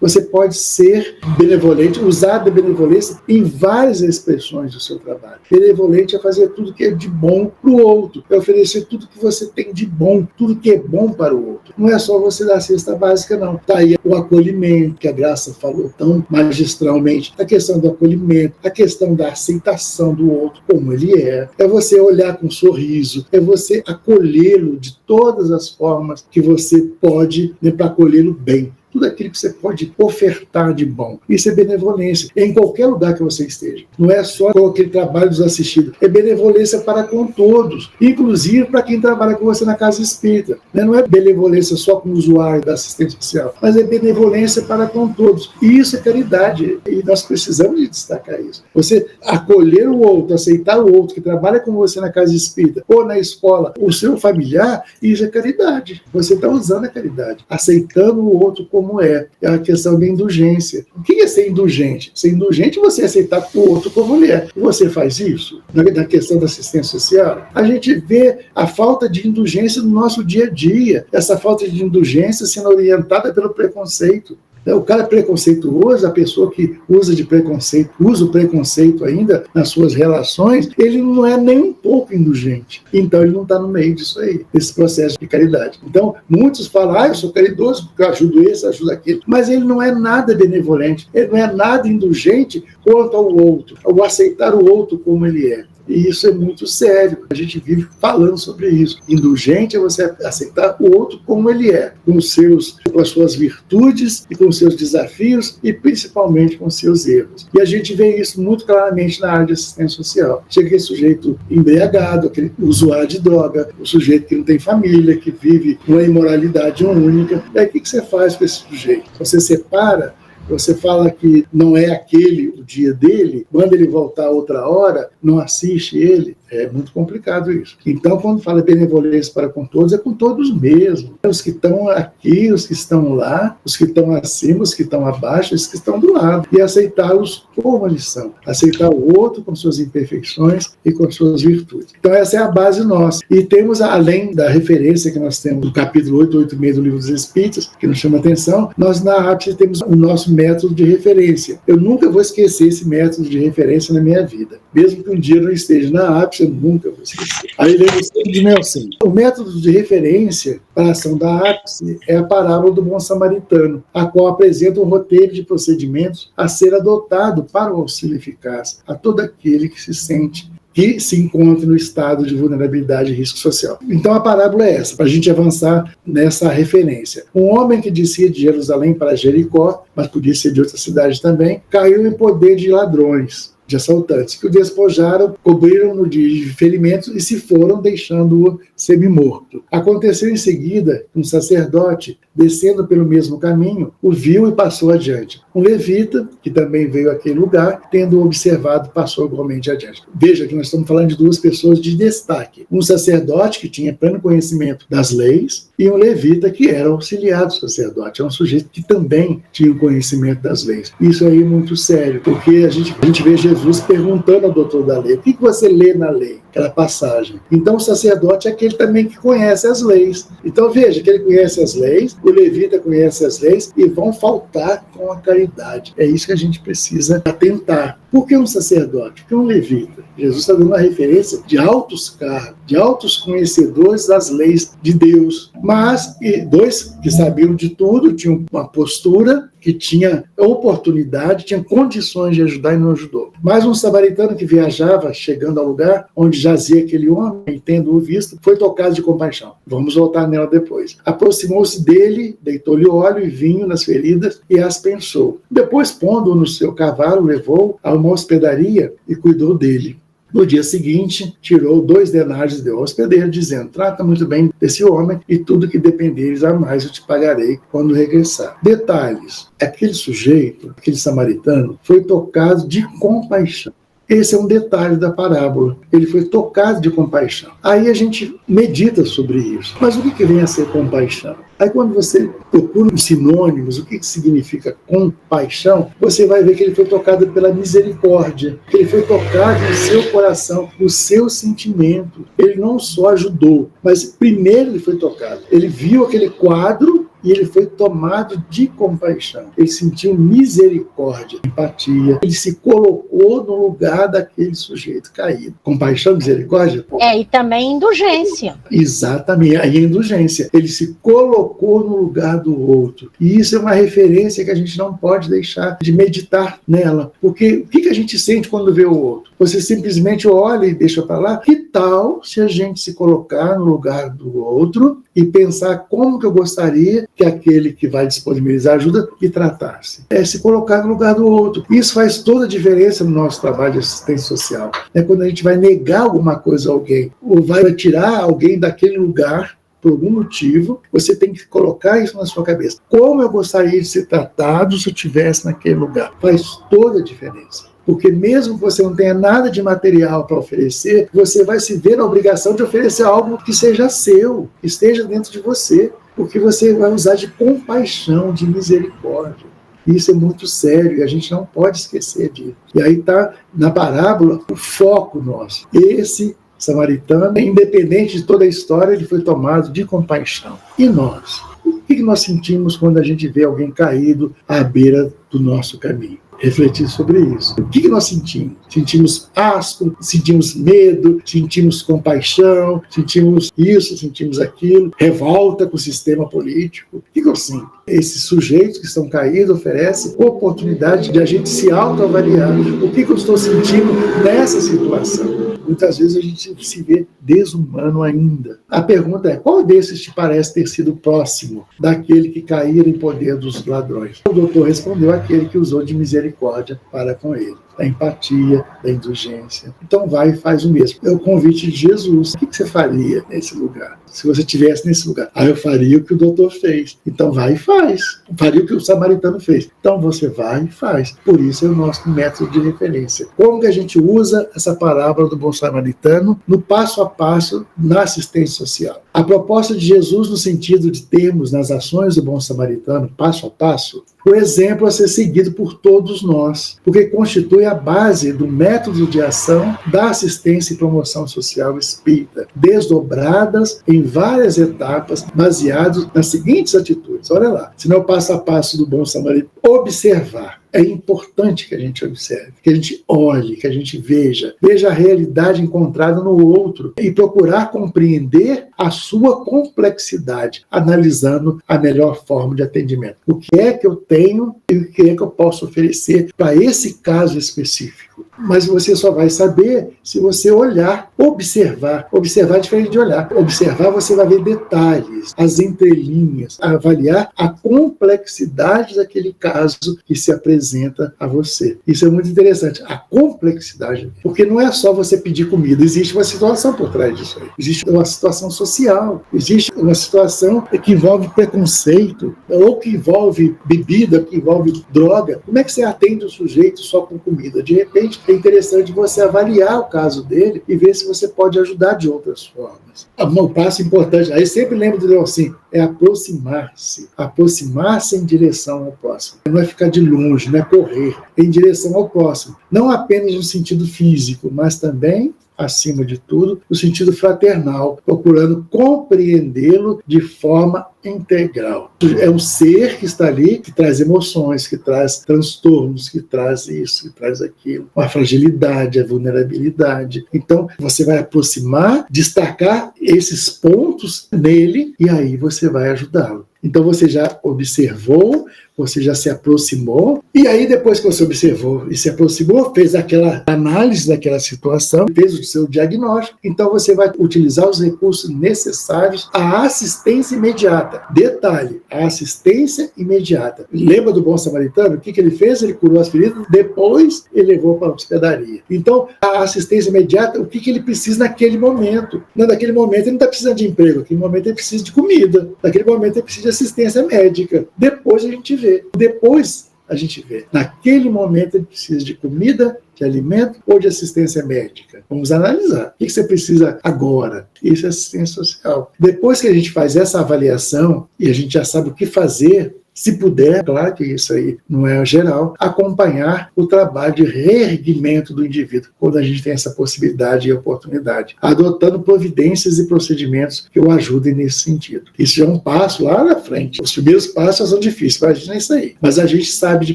Você pode ser benevolente, usar a benevolência em várias expressões do seu trabalho. Benevolente é fazer tudo que é de bom para o outro, é oferecer tudo que você tem de bom, tudo que é bom para o outro. Não é só você dar a cesta básica, não. Está aí o acolhimento, que a Graça falou tão magistralmente, a questão do acolhimento, a questão da aceitação do outro como ele é você olhar com um sorriso, é você acolhê-lo de todas as formas que você pode, né, para acolhê-lo bem. Tudo aquilo que você pode ofertar de bom. Isso é benevolência, em qualquer lugar que você esteja. Não é só com aquele trabalho dos assistidos, é benevolência para com todos, inclusive para quem trabalha com você na casa espírita. Não é benevolência só com o usuário da assistência social, mas é benevolência para com todos. E isso é caridade, e nós precisamos de destacar isso. Você acolher o outro, aceitar o outro que trabalha com você na casa espírita ou na escola, o seu familiar, isso é caridade. Você está usando a caridade, aceitando o outro como é a questão da indulgência. O que é ser indulgente? Ser indulgente é você aceitar o outro como ele é. E você faz isso na questão da assistência social? A gente vê a falta de indulgência no nosso dia a dia, essa falta de indulgência sendo orientada pelo preconceito. O cara preconceituoso, a pessoa que usa o preconceito ainda nas suas relações, ele não é nem um pouco indulgente. Então ele não está no meio disso aí, desse processo de caridade. Então muitos falam, eu sou caridoso porque eu ajudo esse, ajudo aquele, mas ele não é nada benevolente, ele não é nada indulgente quanto ao outro, ao aceitar o outro como ele é. E isso é muito sério. A gente vive falando sobre isso. Indulgente é você aceitar o outro como ele é, com as suas virtudes e com os seus desafios e principalmente com os seus erros. E a gente vê isso muito claramente na área de assistência social. Chega aquele sujeito embriagado, aquele usuário de droga, o sujeito que não tem família, que vive uma imoralidade única. E aí o que você faz com esse sujeito? Você separa? Você fala que não é aquele o dia dele, manda ele voltar outra hora, não assiste ele. É muito complicado isso. Então, quando fala benevolência para com todos, é com todos mesmo. Os que estão aqui, os que estão lá, os que estão acima, os que estão abaixo, os que estão do lado. E aceitá-los como eles são. Aceitar o outro com suas imperfeições e com suas virtudes. Então, essa é a base nossa. E temos, além da referência que nós temos no capítulo 886 do Livro dos Espíritos, que nos chama atenção, nós na APS temos o nosso método de referência. Eu nunca vou esquecer esse método de referência na minha vida. Mesmo que um dia eu não esteja na APS, eu nunca vou esquecer. Aí lembro sempre de Nelson. O método de referência para a ação da ápice é a parábola do bom samaritano, a qual apresenta um roteiro de procedimentos a ser adotado para o auxílio eficaz a todo aquele que se encontra no estado de vulnerabilidade e risco social. Então a parábola é essa, para a gente avançar nessa referência. Um homem que descia de Jerusalém para Jericó, mas podia ser de outra cidade também, caiu em poder de ladrões, de assaltantes, que o despojaram, cobriram-no de ferimentos e se foram, deixando-o semi-morto. Aconteceu em seguida que um sacerdote, descendo pelo mesmo caminho, o viu e passou adiante. Um levita, que também veio àquele lugar, tendo observado, passou igualmente adiante. Veja que nós estamos falando de duas pessoas de destaque. Um sacerdote, que tinha pleno conhecimento das leis, e um levita, que era auxiliar do sacerdote. É um sujeito que também tinha o conhecimento das leis. Isso aí é muito sério, porque a gente vê Jesus perguntando ao doutor da lei, o que você lê na lei? aquela passagem. Então o sacerdote é aquele também que conhece as leis. Então veja que ele conhece as leis, o levita conhece as leis e vão faltar com a caridade. É isso que a gente precisa atentar. Por que um sacerdote? Por que um levita? Jesus está dando uma referência de altos cargos, de altos conhecedores das leis de Deus. Mas dois que sabiam de tudo, tinham uma postura, que tinha oportunidade, tinha condições de ajudar e não ajudou. Mas um samaritano que viajava, chegando ao lugar onde jazia aquele homem, tendo-o visto, foi tocado de compaixão. Vamos voltar nela depois. Aproximou-se dele, deitou-lhe óleo e vinho nas feridas e as pensou. Depois, pondo-o no seu cavalo, levou-o a uma hospedaria e cuidou dele. No dia seguinte, tirou 2 denários e deu ao hospedeiro, dizendo: trata muito bem desse homem e tudo que dependeres a mais eu te pagarei quando regressar. Detalhes: aquele sujeito, aquele samaritano, foi tocado de compaixão. Esse é um detalhe da parábola. Ele foi tocado de compaixão. Aí a gente medita sobre isso. Mas o que vem a ser compaixão? Aí quando você procura os sinônimos, o que significa compaixão, você vai ver que ele foi tocado pela misericórdia, que ele foi tocado no seu coração, no seu sentimento. Ele não só ajudou, mas primeiro ele foi tocado. Ele viu aquele quadro e ele foi tomado de compaixão. Ele sentiu misericórdia, empatia. Ele se colocou no lugar daquele sujeito caído. Compaixão, misericórdia? E também indulgência. Exatamente, aí a indulgência. Ele se colocou no lugar do outro. E isso é uma referência que a gente não pode deixar de meditar nela. Porque o que a gente sente quando vê o outro? Você simplesmente olha e deixa para lá. Que tal se a gente se colocar no lugar do outro e pensar como que eu gostaria que aquele que vai disponibilizar ajuda me tratasse? É se colocar no lugar do outro. Isso faz toda a diferença no nosso trabalho de assistência social. É quando a gente vai negar alguma coisa a alguém, ou vai tirar alguém daquele lugar por algum motivo, você tem que colocar isso na sua cabeça. Como eu gostaria de ser tratado se eu estivesse naquele lugar? Faz toda a diferença. Porque mesmo que você não tenha nada de material para oferecer, você vai se ver na obrigação de oferecer algo que seja seu, que esteja dentro de você, porque você vai usar de compaixão, de misericórdia. Isso é muito sério e a gente não pode esquecer disso. E aí está na parábola o foco nosso. Esse samaritano, independente de toda a história, ele foi tomado de compaixão. E nós? O que nós sentimos quando a gente vê alguém caído à beira do nosso caminho? Refletir sobre isso. O que nós sentimos? Sentimos asco, sentimos medo, sentimos compaixão, sentimos isso, sentimos aquilo, revolta com o sistema político. O que eu sinto? Esses sujeitos que estão caídos oferecem oportunidade de a gente se autoavaliar. O que eu estou sentindo nessa situação? Muitas vezes a gente se vê desumano ainda. A pergunta é: qual desses te parece ter sido próximo daquele que caíra em poder dos ladrões? O doutor respondeu: aquele que usou de misericórdia para com ele, da empatia, da indulgência. Então vai e faz o mesmo. É o convite de Jesus. O que você faria nesse lugar? Se você estivesse nesse lugar? Eu faria o que o doutor fez. Então vai e faz. Faria o que o samaritano fez. Então você vai e faz. Por isso é o nosso método de referência. Como que a gente usa essa parábola do bom samaritano no passo a passo na assistência social? A proposta de Jesus no sentido de termos nas ações do bom samaritano, passo a passo, o exemplo a ser seguido por todos nós, porque constitui a base do método de ação da assistência e promoção social espírita, desdobradas em várias etapas, baseados nas seguintes atitudes. Olha lá, se não é o passo a passo do bom samaritano, observar. É importante que a gente observe, que a gente olhe, que a gente veja a realidade encontrada no outro e procurar compreender a sua complexidade, analisando a melhor forma de atendimento. O que é que eu tenho e o que é que eu posso oferecer para esse caso específico? Mas você só vai saber se você olhar, observar. Observar é diferente de olhar. Observar, você vai ver detalhes, as entrelinhas, avaliar a complexidade daquele caso que se apresenta a você. Isso é muito interessante, a complexidade. Porque não é só você pedir comida, existe uma situação por trás disso aí. Existe uma situação social, existe uma situação que envolve preconceito, ou que envolve bebida, que envolve droga. Como é que você atende o sujeito só com comida? De repente, é interessante você avaliar o caso dele e ver se você pode ajudar de outras formas. Um passo importante, aí sempre lembro de assim, é aproximar-se em direção ao próximo. Não é ficar de longe, não é correr, é em direção ao próximo. Não apenas no sentido físico, mas também acima de tudo, no sentido fraternal, procurando compreendê-lo de forma integral. É um ser que está ali, que traz emoções, que traz transtornos, que traz isso, que traz aquilo, a fragilidade, a vulnerabilidade. Então, você vai aproximar, destacar esses pontos nele e aí você vai ajudá-lo. Então você já observou, você já se aproximou, e aí depois que você observou e se aproximou, fez aquela análise daquela situação, fez o seu diagnóstico, então você vai utilizar os recursos necessários à assistência imediata. Detalhe, a assistência imediata. Lembra do bom samaritano? O que ele fez? Ele curou as feridas, depois ele levou para a hospedaria. Então, a assistência imediata, o que ele precisa naquele momento? Naquele momento ele não está precisando de emprego, naquele momento ele precisa de comida, naquele momento ele precisa de assistência médica. Depois a gente vê. Naquele momento ele precisa de comida, de alimento ou de assistência médica. Vamos analisar. O que você precisa agora? Isso é assistência social. Depois que a gente faz essa avaliação e a gente já sabe o que fazer, se puder, claro que isso aí não é geral, acompanhar o trabalho de reerguimento do indivíduo, quando a gente tem essa possibilidade e oportunidade, adotando providências e procedimentos que o ajudem nesse sentido. Isso é um passo lá na frente. Os primeiros passos são difíceis, imagina isso aí. Mas a gente sabe de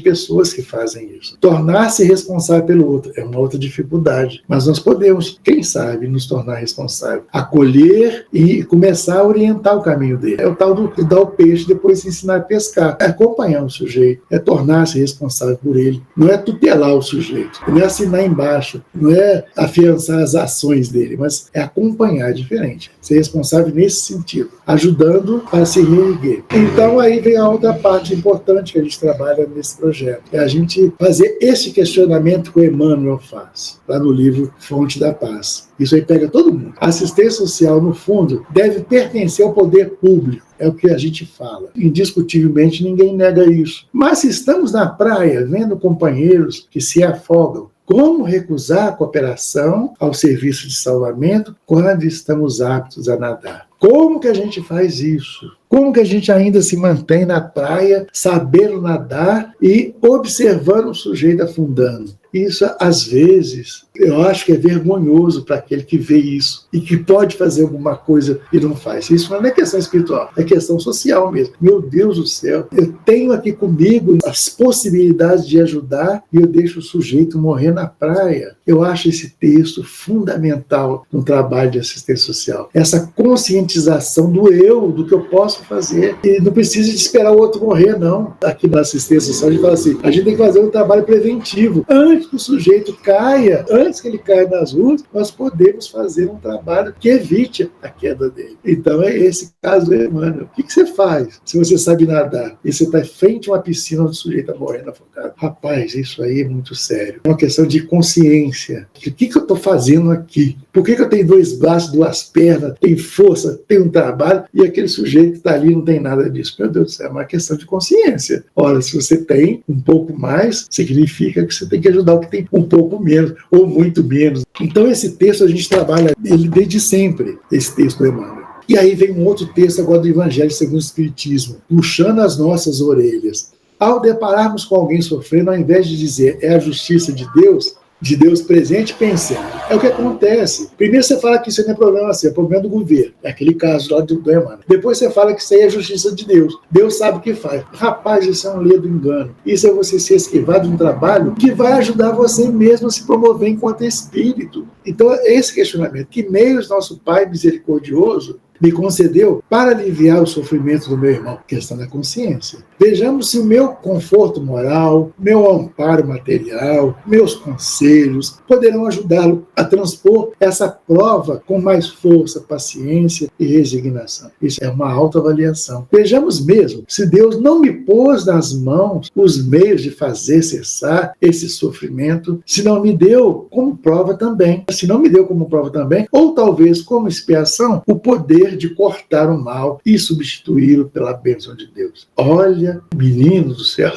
pessoas que fazem isso. Tornar-se responsável pelo outro é uma outra dificuldade, mas nós podemos, quem sabe, nos tornar responsável, acolher e começar a orientar o caminho dele. É o tal do dar o peixe, depois ensinar a pescar. É acompanhar o sujeito, é tornar-se responsável por ele. Não é tutelar o sujeito, não é assinar embaixo, não é afiançar as ações dele, mas é acompanhar, diferente. Ser responsável nesse sentido, ajudando a se reerguer. Então aí vem a outra parte importante que a gente trabalha nesse projeto, é a gente fazer esse questionamento que o Emmanuel faz, lá no livro Fonte da Paz. Isso aí pega todo mundo. A assistência social, no fundo, deve pertencer ao poder público. É o que a gente fala. Indiscutivelmente, ninguém nega isso. Mas se estamos na praia, vendo companheiros que se afogam, como recusar a cooperação ao serviço de salvamento quando estamos aptos a nadar? Como que a gente faz isso? Como que a gente ainda se mantém na praia, sabendo nadar e observando o sujeito afundando? Isso, às vezes, eu acho que é vergonhoso para aquele que vê isso e que pode fazer alguma coisa e não faz. Isso não é questão espiritual, é questão social mesmo. Meu Deus do céu, eu tenho aqui comigo as possibilidades de ajudar e eu deixo o sujeito morrer na praia. Eu acho esse texto fundamental no trabalho de assistência social. Essa conscientização do eu, do que eu posso fazer. E não precisa de esperar o outro morrer, não. Aqui na assistência social a gente fala assim, a gente tem que fazer um trabalho preventivo. Antes que o sujeito caia, antes que ele caia nas ruas, nós podemos fazer um trabalho que evite a queda dele. Então é esse caso, Emmanuel. O que você faz se você sabe nadar e você está em frente a uma piscina onde o sujeito está morrendo afogado? Rapaz, isso aí é muito sério. É uma questão de consciência. O que eu estou fazendo aqui? Por que eu tenho 2 braços, 2 pernas, tenho força, tenho um trabalho e aquele sujeito que está ali não tem nada disso? Meu Deus do céu, é uma questão de consciência. Ora, se você tem um pouco mais, significa que você tem que ajudar o que tem um pouco menos, ou muito menos. Então esse texto a gente trabalha ele desde sempre, esse texto do Emmanuel. E aí vem um outro texto agora do Evangelho segundo o Espiritismo, puxando as nossas orelhas. Ao depararmos com alguém sofrendo, ao invés de dizer é a justiça de Deus presente, pensando. É o que acontece. Primeiro você fala que isso não é problema seu, é problema do governo. É aquele caso lá do Emmanuel. Depois você fala que isso aí é a justiça de Deus. Deus sabe o que faz. Rapaz, isso é um ledo engano. Isso é você se esquivar de um trabalho que vai ajudar você mesmo a se promover enquanto espírito. Então, esse questionamento. Que meios nosso Pai misericordioso me concedeu para aliviar o sofrimento do meu irmão? Questão da consciência. Vejamos se o meu conforto moral, meu amparo material, meus conselhos poderão ajudá-lo a transpor essa prova com mais força, paciência e resignação. Isso é uma autoavaliação. Vejamos mesmo se Deus não me pôs nas mãos os meios de fazer cessar esse sofrimento, se não me deu como prova também. Se não me deu como prova também, ou talvez como expiação, o poder poder de cortar o mal e substituí-lo pela bênção de Deus. Olha, menino do céu,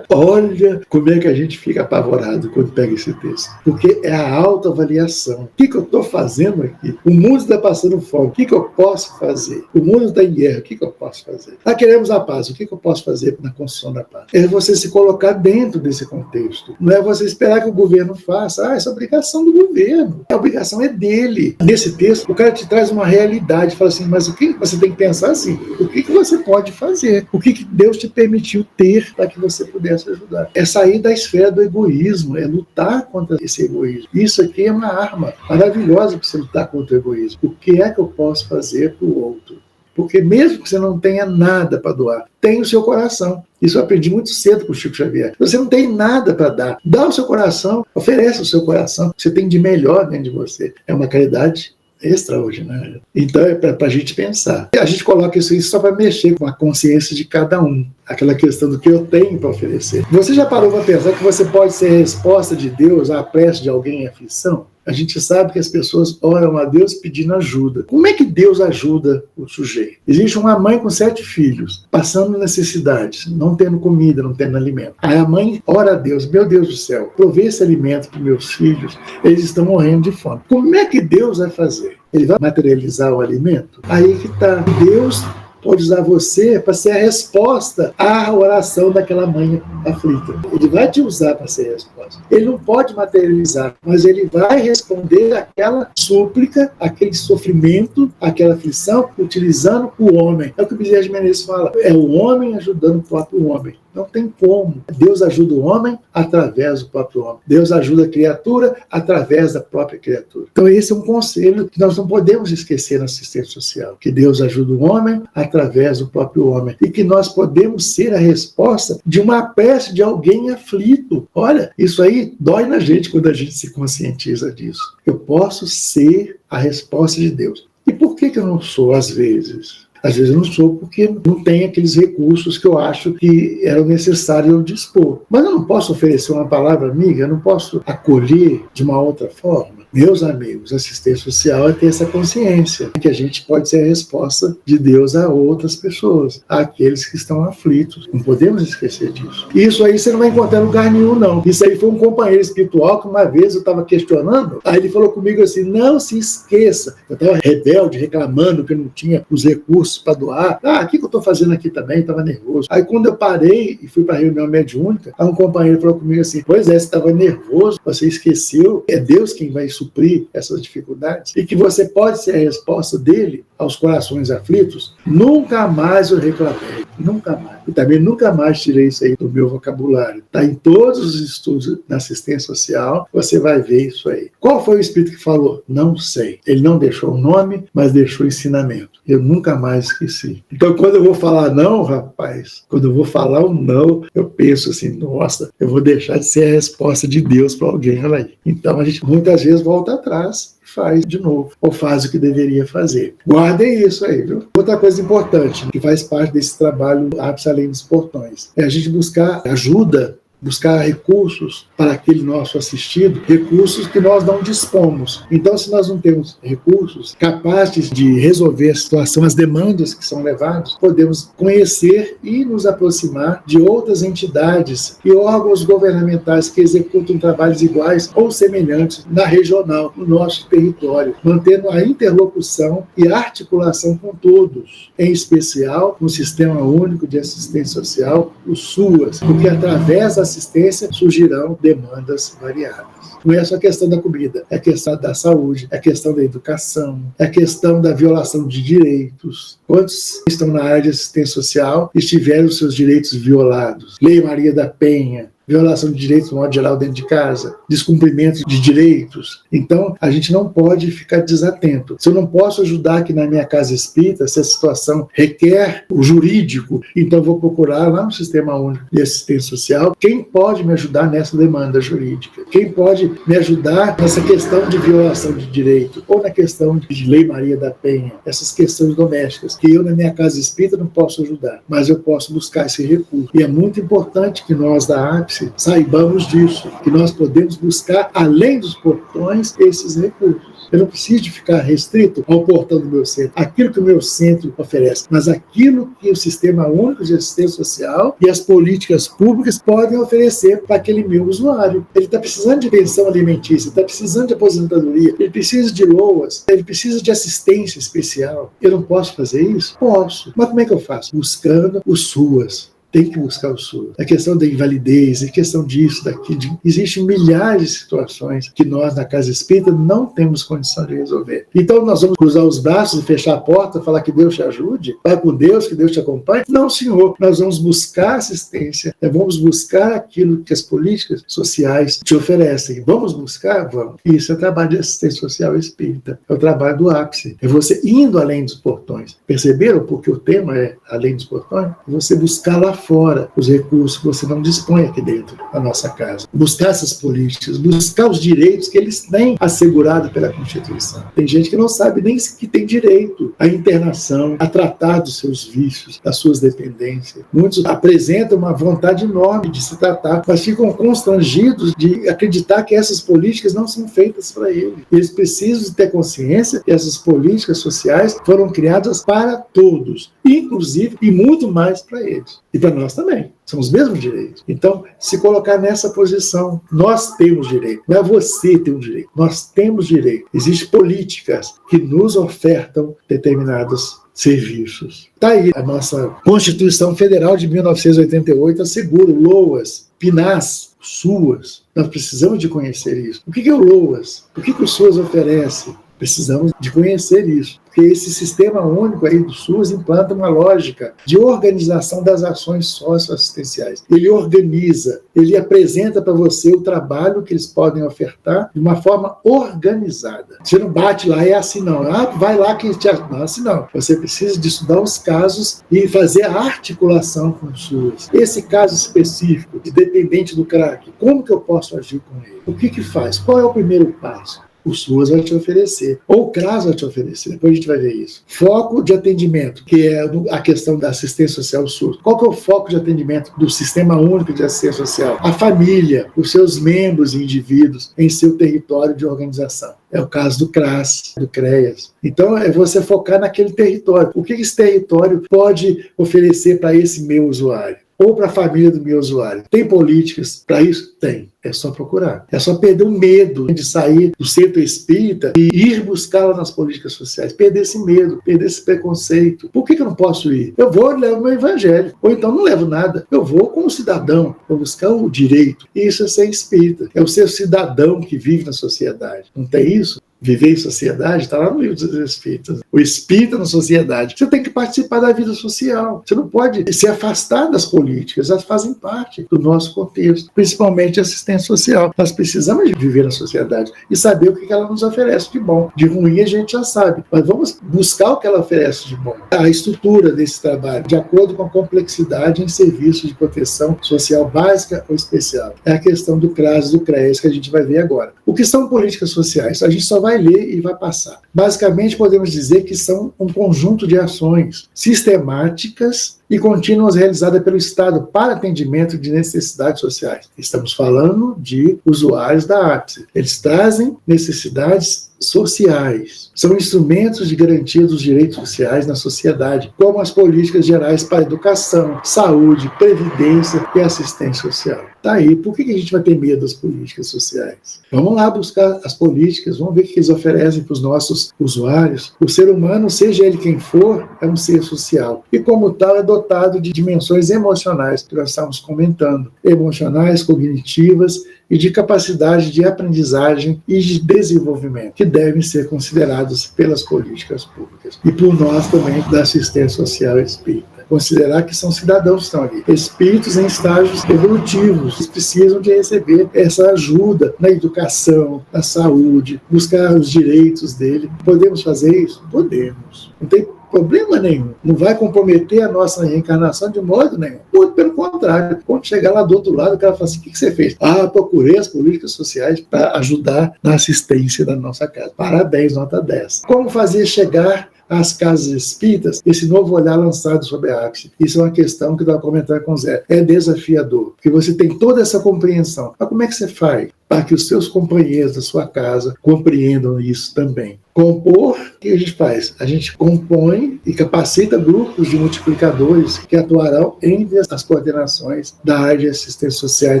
olha como é que a gente fica apavorado quando pega esse texto. Porque é a autoavaliação. O que eu estou fazendo aqui? O mundo está passando fome. O que eu posso fazer? O mundo está em guerra. O que eu posso fazer? Nós queremos a paz. O que eu posso fazer na construção da paz? É você se colocar dentro desse contexto. Não é você esperar que o governo faça. Essa é a obrigação do governo. A obrigação é dele. Nesse texto, o cara te traz uma realidade. Fala assim, mas o que você tem que pensar assim? O que você pode fazer? O que Deus te permitiu ter para que você pudesse ajudar? É sair da esfera do egoísmo. É lutar contra esse egoísmo. Isso aqui é uma arma maravilhosa para você lutar contra o egoísmo. O que é que eu posso fazer para o outro? Porque mesmo que você não tenha nada para doar, tem o seu coração. Isso eu aprendi muito cedo com o Chico Xavier. Você não tem nada para dar. Dá o seu coração, oferece o seu coração. Você tem de melhor dentro de você. É uma caridade extraordinária. Então é para a gente pensar. A gente coloca isso aí só para mexer com a consciência de cada um. Aquela questão do que eu tenho para oferecer. Você já parou para pensar que você pode ser a resposta de Deus à prece de alguém em aflição? A gente sabe que as pessoas oram a Deus pedindo ajuda. Como é que Deus ajuda o sujeito? Existe uma mãe com 7 filhos, passando necessidades, não tendo comida, não tendo alimento. Aí a mãe ora a Deus, meu Deus do céu, provê esse alimento para meus filhos, eles estão morrendo de fome. Como é que Deus vai fazer? Ele vai materializar o alimento? Aí que está. Deus pode usar você para ser a resposta à oração daquela mãe aflita. Ele vai te usar para ser a resposta. Ele não pode materializar, mas ele vai responder àquela súplica, aquele sofrimento, aquela aflição, utilizando o homem. É o que o Bezerra de Menezes fala. É o homem ajudando o próprio homem. Não tem como. Deus ajuda o homem através do próprio homem. Deus ajuda a criatura através da própria criatura. Então esse é um conselho que nós não podemos esquecer na assistência social. Que Deus ajuda o homem através do próprio homem. E que nós podemos ser a resposta de uma prece de alguém aflito. Olha, isso aí dói na gente quando a gente se conscientiza disso. Eu posso ser a resposta de Deus. E por que eu não sou às vezes? Às vezes eu não sou porque não tem aqueles recursos que eu acho que eram necessários eu dispor. Mas eu não posso oferecer uma palavra amiga, eu não posso acolher de uma outra forma. Meus amigos, assistência social é ter essa consciência que a gente pode ser a resposta de Deus a outras pessoas, àqueles que estão aflitos. Não podemos esquecer disso. Isso aí você não vai encontrar em lugar nenhum, não. Isso aí foi um companheiro espiritual que uma vez eu estava questionando, aí ele falou comigo assim, não se esqueça. Eu estava rebelde, reclamando que eu não tinha os recursos para doar. O que eu estou fazendo aqui também? Estava nervoso. Aí quando eu parei e fui para a reunião mediúnica, aí um companheiro falou comigo assim, pois é, você estava nervoso, você esqueceu, é Deus quem vai suprir essas dificuldades, e que você pode ser a resposta dele aos corações aflitos. Nunca mais eu reclamei, nunca mais. E também nunca mais tirei isso aí do meu vocabulário. Está em todos os estudos da assistência social, você vai ver isso aí. Qual foi o espírito que falou? Não sei. Ele não deixou o nome, mas deixou o ensinamento. Eu nunca mais esqueci. Então, quando eu vou falar não, rapaz, quando eu vou falar um não, eu penso assim, nossa, eu vou deixar de ser a resposta de Deus para alguém, olha aí. Então, a gente muitas vezes volta atrás e faz de novo, ou faz o que deveria fazer. Guardem isso aí, viu? Outra coisa importante, que faz parte desse trabalho Ápice Além dos Portões, é a gente buscar ajuda, buscar recursos para aquele nosso assistido, recursos que nós não dispomos. Então, se nós não temos recursos capazes de resolver a situação, as demandas que são levadas, podemos conhecer e nos aproximar de outras entidades e órgãos governamentais que executam trabalhos iguais ou semelhantes na regional, no nosso território, mantendo a interlocução e a articulação com todos, em especial no Sistema Único de Assistência Social, o SUAS, porque através da assistência surgirão demandas variadas. Não é só a questão da comida, é a questão da saúde, é a questão da educação, é a questão da violação de direitos. Quantos estão na área de assistência social e tiveram seus direitos violados? Lei Maria da Penha, violação de direitos no modo geral dentro de casa, descumprimento de direitos. Então, a gente não pode ficar desatento. Se eu não posso ajudar aqui na minha casa espírita, se a situação requer o jurídico, então eu vou procurar lá no Sistema Único de Assistência Social quem pode me ajudar nessa demanda jurídica, quem pode me ajudar nessa questão de violação de direito, ou na questão de Lei Maria da Penha, essas questões domésticas, que eu na minha casa espírita não posso ajudar, mas eu posso buscar esse recurso. E é muito importante que nós da APS ápice. Saibamos disso, que nós podemos buscar, além dos portões, esses recursos. Eu não preciso ficar restrito ao portão do meu centro, aquilo que o meu centro oferece, mas aquilo que o Sistema Único de Assistência Social e as políticas públicas podem oferecer para aquele meu usuário. Ele está precisando de pensão alimentícia, está precisando de aposentadoria, ele precisa de LOAS, ele precisa de assistência especial. Eu não posso fazer isso? Posso. Mas como é que eu faço? Buscando os SUAS. Tem que buscar o SUS. A questão da invalidez, a questão disso, daquilo. Existem milhares de situações que nós, na Casa Espírita, não temos condição de resolver. Então, nós vamos cruzar os braços e fechar a porta, falar que Deus te ajude, vai com Deus, que Deus te acompanhe? Não, senhor. Nós vamos buscar assistência, vamos buscar aquilo que as políticas sociais te oferecem. Vamos buscar? Vamos. Isso é trabalho de assistência social espírita. É o trabalho do ápice. É você indo além dos portões. Perceberam? Porque o tema é além dos portões? É você buscar lá fora os recursos que você não dispõe aqui dentro da nossa casa. Buscar essas políticas, buscar os direitos que eles têm assegurado pela Constituição. Tem gente que não sabe nem que tem direito à internação, a tratar dos seus vícios, das suas dependências. Muitos apresentam uma vontade enorme de se tratar, mas ficam constrangidos de acreditar que essas políticas não são feitas para eles. Eles precisam ter consciência que essas políticas sociais foram criadas para todos, inclusive e muito mais para eles. E para nós também. São os mesmos direitos. Então, se colocar nessa posição, nós temos direito. Não é você ter um direito. Nós temos direito. Existem políticas que nos ofertam determinados serviços. Está aí a nossa Constituição Federal de 1988 assegura o LOAS, PNAS, SUAS. Nós precisamos de conhecer isso. O que é o LOAS? O que o SUAS oferece? Precisamos de conhecer isso. Porque esse sistema único aí do SUS implanta uma lógica de organização das ações socioassistenciais. Ele organiza, ele apresenta para você o trabalho que eles podem ofertar de uma forma organizada. Você não bate lá, é assim não. Vai lá que te... Não, assim não. Você precisa de estudar os casos e fazer a articulação com o SUS. Esse caso específico, de dependente do crack, como que eu posso agir com ele? O que faz? Qual é o primeiro passo? O SUS vai te oferecer, ou o CRAS vai te oferecer, depois a gente vai ver isso. Foco de atendimento, que é a questão da assistência social SUS. Qual que é o foco de atendimento do Sistema Único de Assistência Social? A família, os seus membros e indivíduos em seu território de organização. É o caso do CRAS, do CREAS. Então, é você focar naquele território. O que esse território pode oferecer para esse meu usuário? Ou para a família do meu usuário. Tem políticas para isso? Tem. É só procurar. É só perder o medo de sair do centro espírita e ir buscá-la nas políticas sociais. Perder esse medo, perder esse preconceito. Por que eu não posso ir? Eu vou e levo meu evangelho. Ou então não levo nada. Eu vou como cidadão. Vou buscar o direito. E isso é ser espírita. É o ser cidadão que vive na sociedade. Não tem isso? Viver em sociedade, está lá no livro dos Espíritos. O espírita na sociedade. Você tem que participar da vida social. Você não pode se afastar das políticas. Elas fazem parte do nosso contexto, principalmente a assistência social. Nós precisamos de viver na sociedade e saber o que ela nos oferece de bom. De ruim a gente já sabe, mas vamos buscar o que ela oferece de bom. A estrutura desse trabalho, de acordo com a complexidade em serviços de proteção social básica ou especial. É a questão do CRAS, do CREAS, que a gente vai ver agora. O que são políticas sociais? A gente só vai ler e vai passar. Basicamente, podemos dizer que são um conjunto de ações sistemáticas e contínuas realizadas pelo Estado para atendimento de necessidades sociais. Estamos falando de usuários da ápice. Eles trazem necessidades sociais. São instrumentos de garantia dos direitos sociais na sociedade, como as políticas gerais para educação, saúde, previdência e assistência social. Tá aí. Por que a gente vai ter medo das políticas sociais? Vamos lá buscar as políticas, vamos ver o que eles oferecem para os nossos usuários. O ser humano, seja ele quem for, é um ser social. E como tal, é dotado de dimensões emocionais, que nós estamos comentando. Emocionais, cognitivas e de capacidade de aprendizagem e de desenvolvimento, que devem ser considerados pelas políticas públicas. E por nós também, da assistência social espírita. Considerar que são cidadãos que estão ali. Espíritos em estágios evolutivos, que precisam de receber essa ajuda na educação, na saúde, buscar os direitos dele. Podemos fazer isso? Podemos. Não tem problema nenhum. Não vai comprometer a nossa reencarnação de modo nenhum. Muito pelo contrário. Quando chegar lá do outro lado, o cara fala assim, o que você fez? Procurei as políticas sociais para ajudar na assistência da nossa casa. Parabéns, nota 10. Como fazer chegar às casas espíritas esse novo olhar lançado sobre a ápice. Isso é uma questão que eu estava comentando com o Zé. É desafiador, porque você tem toda essa compreensão. Mas como é que você faz para que os seus companheiros da sua casa compreendam isso também? Compor, o que a gente faz? A gente compõe e capacita grupos de multiplicadores que atuarão entre as coordenações da área de assistência social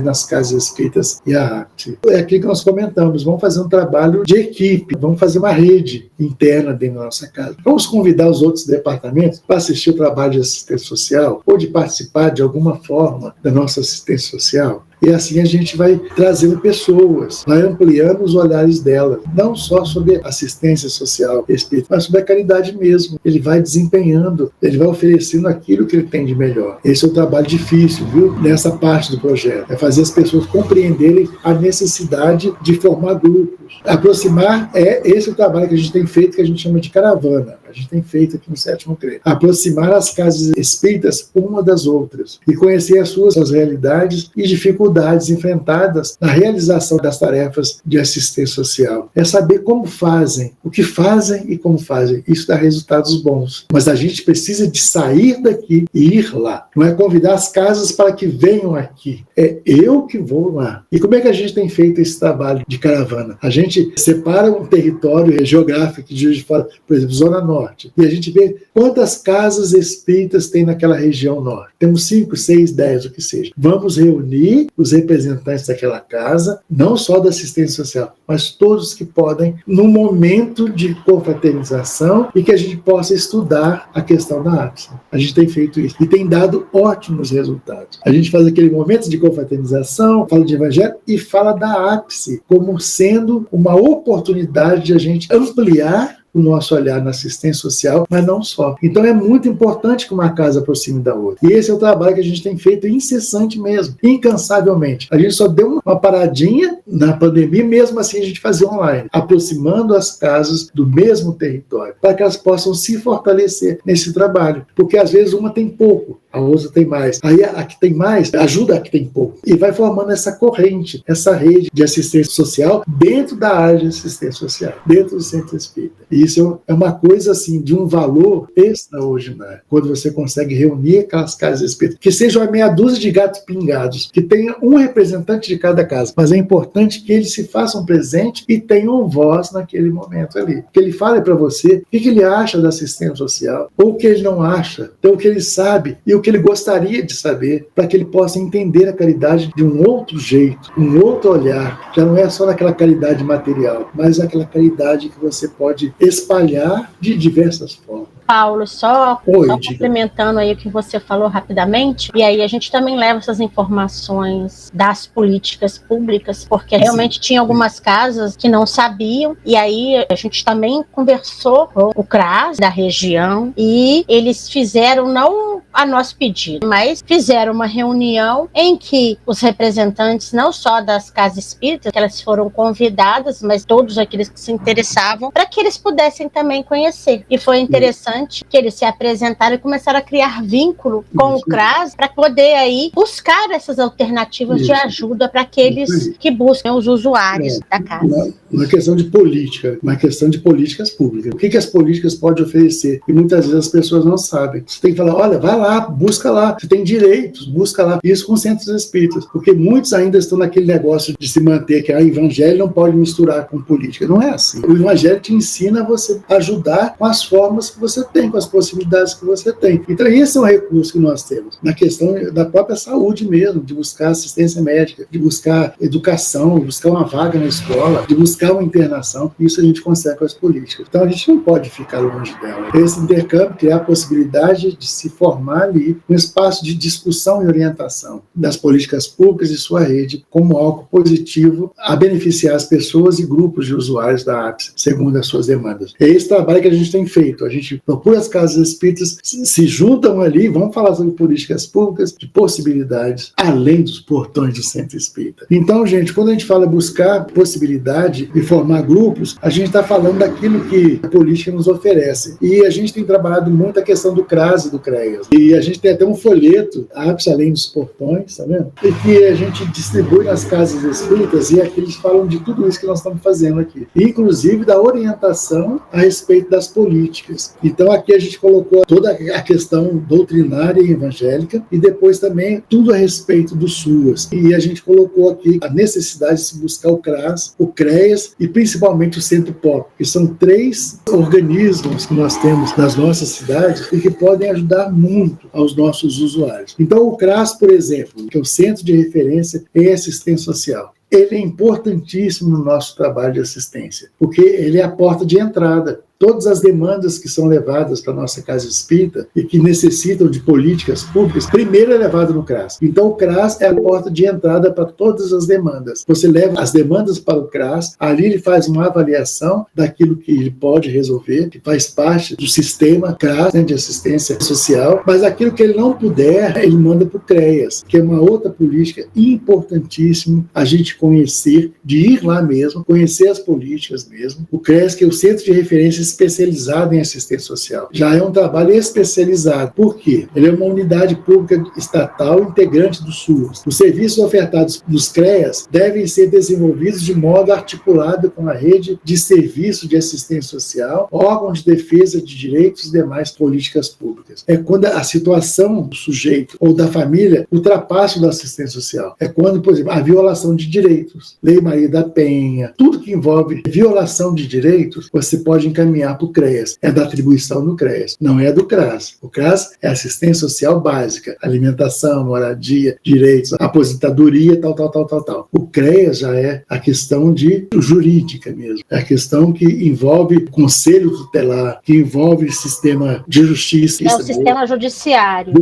nas casas espíritas e a ápice. É aquilo que nós comentamos, vamos fazer um trabalho de equipe, vamos fazer uma rede interna dentro da nossa casa. Vamos convidar os outros departamentos para assistir o trabalho de assistência social ou de participar de alguma forma da nossa assistência social. E assim a gente vai trazendo pessoas, vai ampliando os olhares dela, não só sobre assistência social espírita, mas sobre a caridade mesmo. Ele vai desempenhando, ele vai oferecendo aquilo que ele tem de melhor. Esse é o trabalho difícil, viu? Nessa parte do projeto. É fazer as pessoas compreenderem a necessidade de formar grupos. Aproximar esse é o trabalho que a gente tem feito, que a gente chama de caravana. A gente tem feito aqui no Sétimo CRE. Aproximar as casas espíritas uma das outras e conhecer as suas realidades e dificuldades enfrentadas na realização das tarefas de assistência social. É saber como fazem, o que fazem e como fazem. Isso dá resultados bons. Mas a gente precisa de sair daqui e ir lá. Não é convidar as casas para que venham aqui. É eu que vou lá. E como é que a gente tem feito esse trabalho de caravana? A gente separa um território geográfico de Juiz de Fora, por exemplo, Zona Norte, e a gente vê quantas casas espíritas tem naquela região norte. Temos 5, 6, 10, o que seja. Vamos reunir os representantes daquela casa, não só da assistência social, mas todos que podem, num momento de confraternização e que a gente possa estudar a questão da ápice. A gente tem feito isso e tem dado ótimos resultados. A gente faz aquele momento de confraternização, fala de evangelho e fala da ápice como sendo uma oportunidade de a gente ampliar o nosso olhar na assistência social, mas não só. Então é muito importante que uma casa aproxime da outra. E esse é o trabalho que a gente tem feito incessante mesmo, incansavelmente. A gente só deu uma paradinha na pandemia, mesmo assim a gente fazia online, aproximando as casas do mesmo território, para que elas possam se fortalecer nesse trabalho. Porque às vezes uma tem pouco, a outra tem mais. Aí a que tem mais ajuda a que tem pouco. E vai formando essa corrente, essa rede de assistência social dentro da área de assistência social, dentro do centro espírita. E isso é uma coisa assim, de um valor extraordinário. Quando você consegue reunir aquelas casas espíritas, que sejam uma meia dúzia de gatos pingados, que tenha um representante de cada casa. Mas é importante que eles se façam presente e tenham voz naquele momento ali. Que ele fale para você o que ele acha da assistência social, ou o que ele não acha, então o que ele sabe e o que ele gostaria de saber, para que ele possa entender a caridade de um outro jeito, um outro olhar. Já não é só naquela caridade material, mas aquela caridade que você pode espalhar de diversas formas. Paulo, só complementando aí o que você falou rapidamente, e aí a gente também leva essas informações das políticas públicas, porque realmente tinha algumas casas que não sabiam, e aí a gente também conversou com o CRAS da região, e eles fizeram, não a nosso pedido, mas fizeram uma reunião em que os representantes, não só das casas espíritas, que elas foram convidadas, mas todos aqueles que se interessavam, para que eles pudessem também conhecer. E foi interessante que eles se apresentaram e começaram a criar vínculo com o CRAS para poder aí buscar essas alternativas de ajuda para aqueles que buscam, os usuários da casa. Uma questão de política, uma questão de políticas públicas. O que as políticas podem oferecer? E muitas vezes as pessoas não sabem. Você tem que falar, olha, vai lá, busca lá. Você tem direitos, busca lá. Isso com centros espíritas. Porque muitos ainda estão naquele negócio de se manter que o evangelho não pode misturar com política. Não é assim. O evangelho te ensina a você ajudar com as formas que você tem, com as possibilidades que você tem. Então esse é um recurso que nós temos. Na questão da própria saúde mesmo, de buscar assistência médica, de buscar educação, de buscar uma vaga na escola, de buscar uma internação. Isso a gente consegue com as políticas. Então a gente não pode ficar longe dela. Esse intercâmbio criar a possibilidade de se formar ali um espaço de discussão e orientação das políticas públicas e sua rede como algo positivo a beneficiar as pessoas e grupos de usuários da ápice, segundo as suas demandas. É esse trabalho que a gente tem feito. A gente procura as casas espíritas, se juntam ali, vamos falar sobre políticas públicas, de possibilidades, além dos portões do centro espírita. Então, gente, quando a gente fala buscar possibilidade de formar grupos, a gente está falando daquilo que a política nos oferece. E a gente tem trabalhado muito a questão do CRAS e do CREAS. E E a gente tem até um folheto, Ápice Além dos Portões, tá vendo? E que a gente distribui nas casas espíritas, e aqui eles falam de tudo isso que nós estamos fazendo aqui. Inclusive da orientação a respeito das políticas. Então aqui a gente colocou toda a questão doutrinária e evangélica, e depois também tudo a respeito do SUAS. E a gente colocou aqui a necessidade de se buscar o CRAS, o CREAS e principalmente o Centro POP, que são 3 organismos que nós temos nas nossas cidades e que podem ajudar muito aos nossos usuários. Então o CRAS, por exemplo, que é o Centro de Referência em Assistência Social, ele é importantíssimo no nosso trabalho de assistência, porque ele é a porta de entrada. Todas as demandas que são levadas para a nossa casa espírita e que necessitam de políticas públicas, primeiro é levado no CRAS. Então, o CRAS é a porta de entrada para todas as demandas. Você leva as demandas para o CRAS, ali ele faz uma avaliação daquilo que ele pode resolver, que faz parte do sistema CRAS, né, de assistência social, mas aquilo que ele não puder, ele manda para o CREAS, que é uma outra política importantíssima a gente conhecer, de ir lá mesmo, conhecer as políticas mesmo. O CREAS, que é o Centro de Referência especializado em assistência social. Já é um trabalho especializado. Por quê? Ele é uma unidade pública estatal integrante do SUS. Os serviços ofertados nos CREAS devem ser desenvolvidos de modo articulado com a rede de serviços de assistência social, órgãos de defesa de direitos e demais políticas públicas. É quando a situação do sujeito ou da família ultrapassa da assistência social. É quando, por exemplo, a violação de direitos, Lei Maria da Penha, tudo que envolve violação de direitos, você pode encaminhar para o CREAS. É da atribuição do CREAS, não é do CRAS. O CRAS é assistência social básica, alimentação, moradia, direitos, aposentadoria, tal. O CREAS já é a questão de jurídica mesmo. É a questão que envolve conselho tutelar, que envolve sistema de justiça. É o sistema judiciário.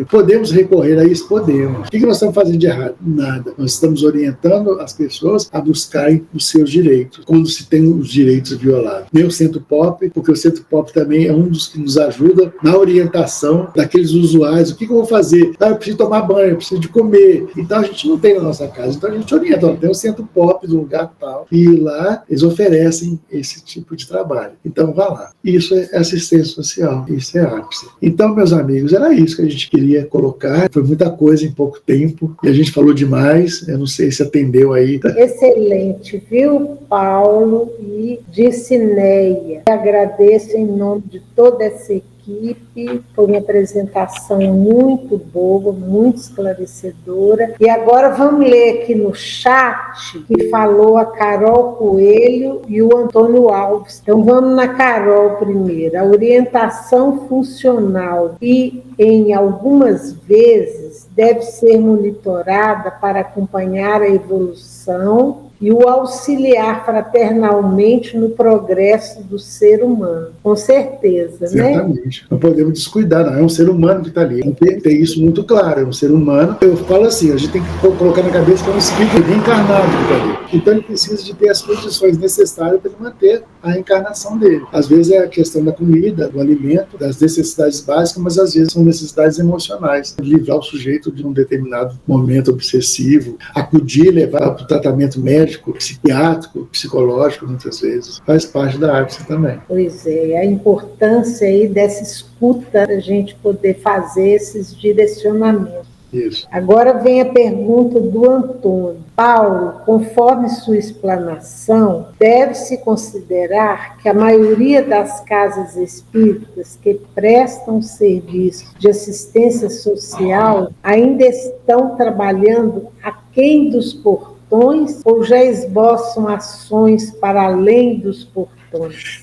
Podemos recorrer a isso? Podemos. O que nós estamos fazendo de errado? Nada. Nós estamos orientando as pessoas a buscarem os seus direitos, quando se tem os direitos violados. Meu Centro POP, porque o Centro POP também é um dos que nos ajuda na orientação daqueles usuários. O que eu vou fazer? Eu preciso tomar banho, eu preciso de comer. Então a gente não tem na nossa casa. Então a gente orienta. Tem o Centro POP do lugar tal. E lá eles oferecem esse tipo de trabalho. Então vá lá. Isso é assistência social. Isso é ápice. Então, meus amigos, era isso que a gente queria colocar. Foi muita coisa em pouco tempo. E a gente falou demais. Eu não sei se atendeu aí. Excelente, viu, Paulo e Dicineia? Agradeço em nome de toda essa equipe, foi uma apresentação muito boa, muito esclarecedora. E agora vamos ler aqui no chat, que falou a Carol Coelho e o Antônio Alves. Então vamos na Carol primeiro. A orientação funcional e, em algumas vezes, deve ser monitorada para acompanhar a evolução e o auxiliar fraternalmente no progresso do ser humano. Com certeza, certamente, né? Não podemos descuidar, não. É um ser humano que está ali. Tem que ter isso muito claro. É um ser humano. Eu falo assim, a gente tem que colocar na cabeça que é um espírito reencarnado que está ali. Então ele precisa de ter as condições necessárias para manter a reencarnação dele. Às vezes é a questão da comida, do alimento, das necessidades básicas, mas às vezes são necessidades emocionais. Livrar o sujeito de um determinado momento obsessivo, acudir, levar para o tratamento médico, psiquiátrico, psicológico, muitas vezes. Faz parte da arte também. Pois é, a importância aí dessa escuta, a gente poder fazer esses direcionamentos. Isso. Agora vem a pergunta do Antônio. Paulo, conforme sua explanação, deve-se considerar que a maioria das casas espíritas que prestam serviço de assistência social ainda estão trabalhando aquém dos portões ou já esboçam ações para além dos portões?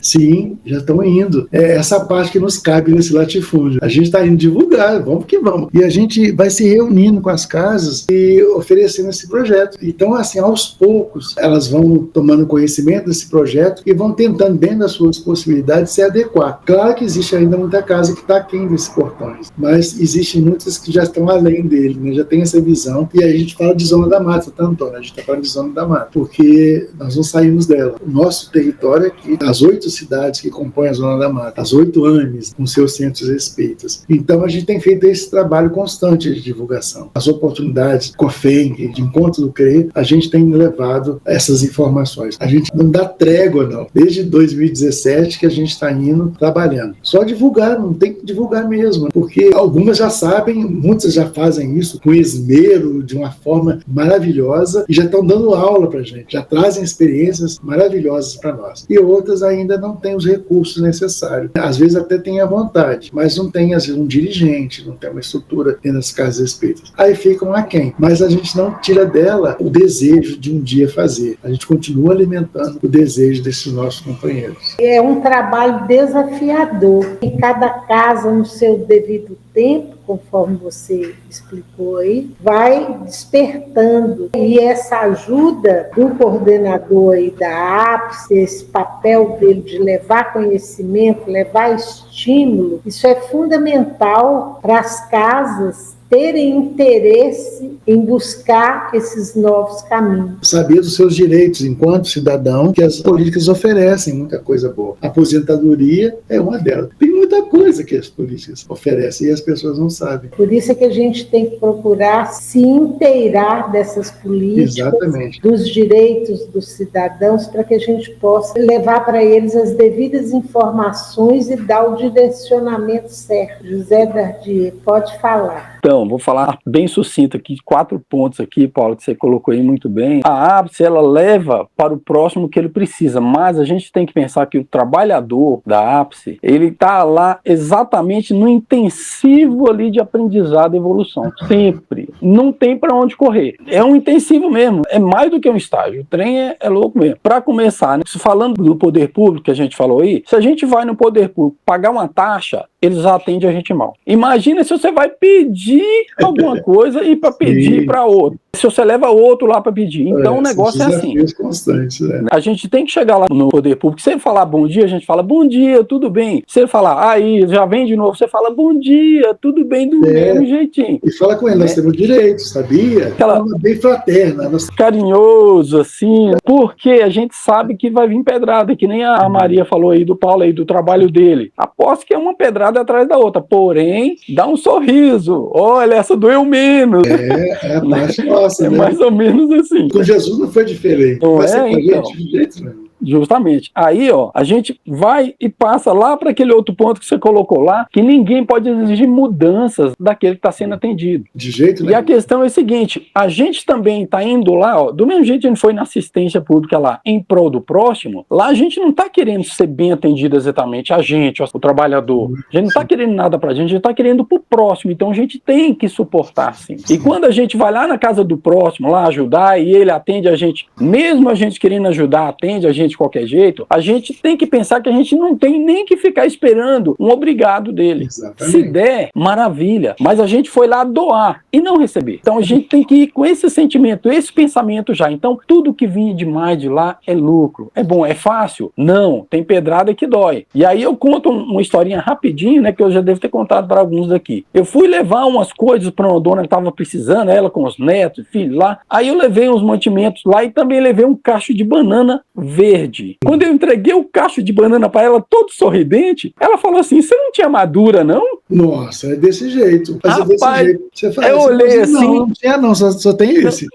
Sim, já estão indo. É essa parte que nos cabe nesse latifúndio. A gente está indo divulgar, vamos que vamos. E a gente vai se reunindo com as casas e oferecendo esse projeto. Então, assim, aos poucos, elas vão tomando conhecimento desse projeto e vão tentando, dentro das suas possibilidades, se adequar. Claro que existe ainda muita casa que está aquém desses portões, mas existem muitas que já estão além dele, né? Já tem essa visão. E aí a gente fala de zona da mata, tá, Antônio? A gente está falando de zona da mata, porque nós não saímos dela. O nosso território aqui e as 8 cidades que compõem a Zona da Mata, as 8 AMEs, com seus centros espíritas. Então, a gente tem feito esse trabalho constante de divulgação. As oportunidades, COFENG, de Encontro do CRE, a gente tem levado essas informações. A gente não dá trégua, não. Desde 2017 que a gente está indo trabalhando. Só divulgar, não tem que divulgar mesmo, porque algumas já sabem, muitas já fazem isso com esmero, de uma forma maravilhosa, e já estão dando aula para a gente, já trazem experiências maravilhosas para nós. E outras ainda não têm os recursos necessários. Às vezes até tem a vontade, mas não tem, às vezes, um dirigente, não tem uma estrutura dentro das casas espíritas. Aí ficam aquém. Mas a gente não tira dela o desejo de um dia fazer. A gente continua alimentando o desejo desses nossos companheiros. É um trabalho desafiador. Em cada casa, no seu devido tempo, conforme você explicou aí, vai despertando. E essa ajuda do coordenador aí da APSE, esse papel dele de levar conhecimento, levar estímulo, isso é fundamental para as casas terem interesse em buscar esses novos caminhos. Saber dos seus direitos enquanto cidadão, que as políticas oferecem muita coisa boa. A aposentadoria é uma delas. Tem muita coisa que as políticas oferecem e as pessoas não sabem. Por isso é que a gente tem que procurar se inteirar dessas políticas, exatamente, dos direitos dos cidadãos, para que a gente possa levar para eles as devidas informações e dar o direcionamento certo. José Dardier, pode falar. Então, vou falar bem sucinto aqui, 4 pontos aqui, Paulo, que você colocou aí muito bem. A APSE, ela leva para o próximo o que ele precisa, mas a gente tem que pensar que o trabalhador da APSE, ele está lá exatamente no intensivo ali de aprendizado e evolução, sempre. Não tem para onde correr. É um intensivo mesmo, é mais do que um estágio. O trem é louco mesmo. Para começar, né, falando do poder público que a gente falou aí, se a gente vai no poder público pagar uma taxa, eles atendem a gente mal. Imagina se você vai pedir alguma coisa e para pedir para outro. Se você leva outro lá para pedir. Então o negócio é assim. Constantes, né? A gente tem que chegar lá no poder público. Se ele falar bom dia, a gente fala bom dia, tudo bem. Se ele falar aí, já vem de novo, você fala bom dia, tudo bem, do mesmo jeitinho. E fala com ele, nós temos direito, sabia? Aquela bem fraterna. Carinhoso, assim, porque a gente sabe que vai vir pedrada, que nem a Maria falou aí do Paulo aí, do trabalho dele. Aposto que é uma pedrada atrás da outra, porém, dá um sorriso. Olha, essa doeu menos. É a parte nossa, né? Mais ou menos assim. Com Jesus não foi diferente. Não vai ser com a então. gente de jeito nenhum. Justamente. Aí, ó, a gente vai e passa lá para aquele outro ponto que você colocou lá, que ninguém pode exigir mudanças daquele que está sendo atendido. De jeito nenhum. E a questão é a seguinte, a gente também está indo lá, ó, do mesmo jeito que a gente foi na assistência pública lá, em prol do próximo, lá a gente não está querendo ser bem atendido exatamente, a gente, o trabalhador. A gente não está querendo nada para a gente está querendo para o próximo, então a gente tem que suportar, sim. E quando a gente vai lá na casa do próximo, lá ajudar, e ele atende a gente, mesmo a gente querendo ajudar, atende a gente de qualquer jeito, a gente tem que pensar que a gente não tem nem que ficar esperando um obrigado dele. Exatamente. Se der, maravilha, mas a gente foi lá doar e não receber. Então a gente tem que ir com esse sentimento, esse pensamento já. Então tudo que vinha demais de lá é lucro. É bom, é fácil? Não, tem pedrada que dói. E aí eu conto uma historinha rapidinho, né, que eu já devo ter contado para alguns daqui. Eu fui levar umas coisas para uma dona que estava precisando, ela com os netos, filho lá. Aí eu levei uns mantimentos lá e também levei um cacho de banana verde. Quando eu entreguei o cacho de banana para ela, todo sorridente, ela falou assim, você não tinha madura, não? Nossa, é desse jeito. Mas rapaz, é desse jeito. Você fala, eu olhei assim... Não tinha não, só tem esse.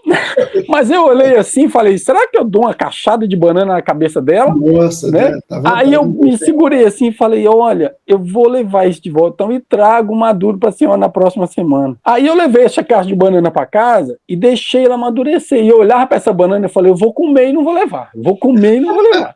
Mas eu olhei assim e falei, será que eu dou uma cachada de banana na cabeça dela? Nossa, né? Tá aí eu me segurei assim e falei, olha, eu vou levar isso de volta, então, e trago maduro para a senhora na próxima semana. Aí eu levei essa caixa de banana para casa e deixei ela amadurecer. E eu olhava para essa banana e falei, eu vou comer e não vou levar. Vou comer e não vou levar.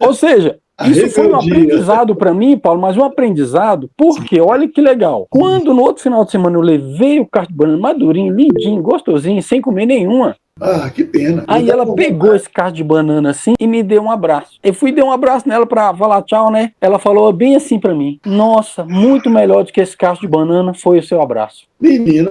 Ou seja, isso foi um aprendizado para mim, Paulo, mas um aprendizado, porque olha que legal. Quando no outro final de semana eu levei o cacho de banana madurinho, lindinho, gostosinho, sem comer nenhuma, ah, que pena. Aí ela pegou esse cacho de banana assim e me deu um abraço. Eu fui dar um abraço nela pra falar tchau, né? Ela falou bem assim pra mim, nossa, muito melhor do que esse cacho de banana foi o seu abraço. Menina,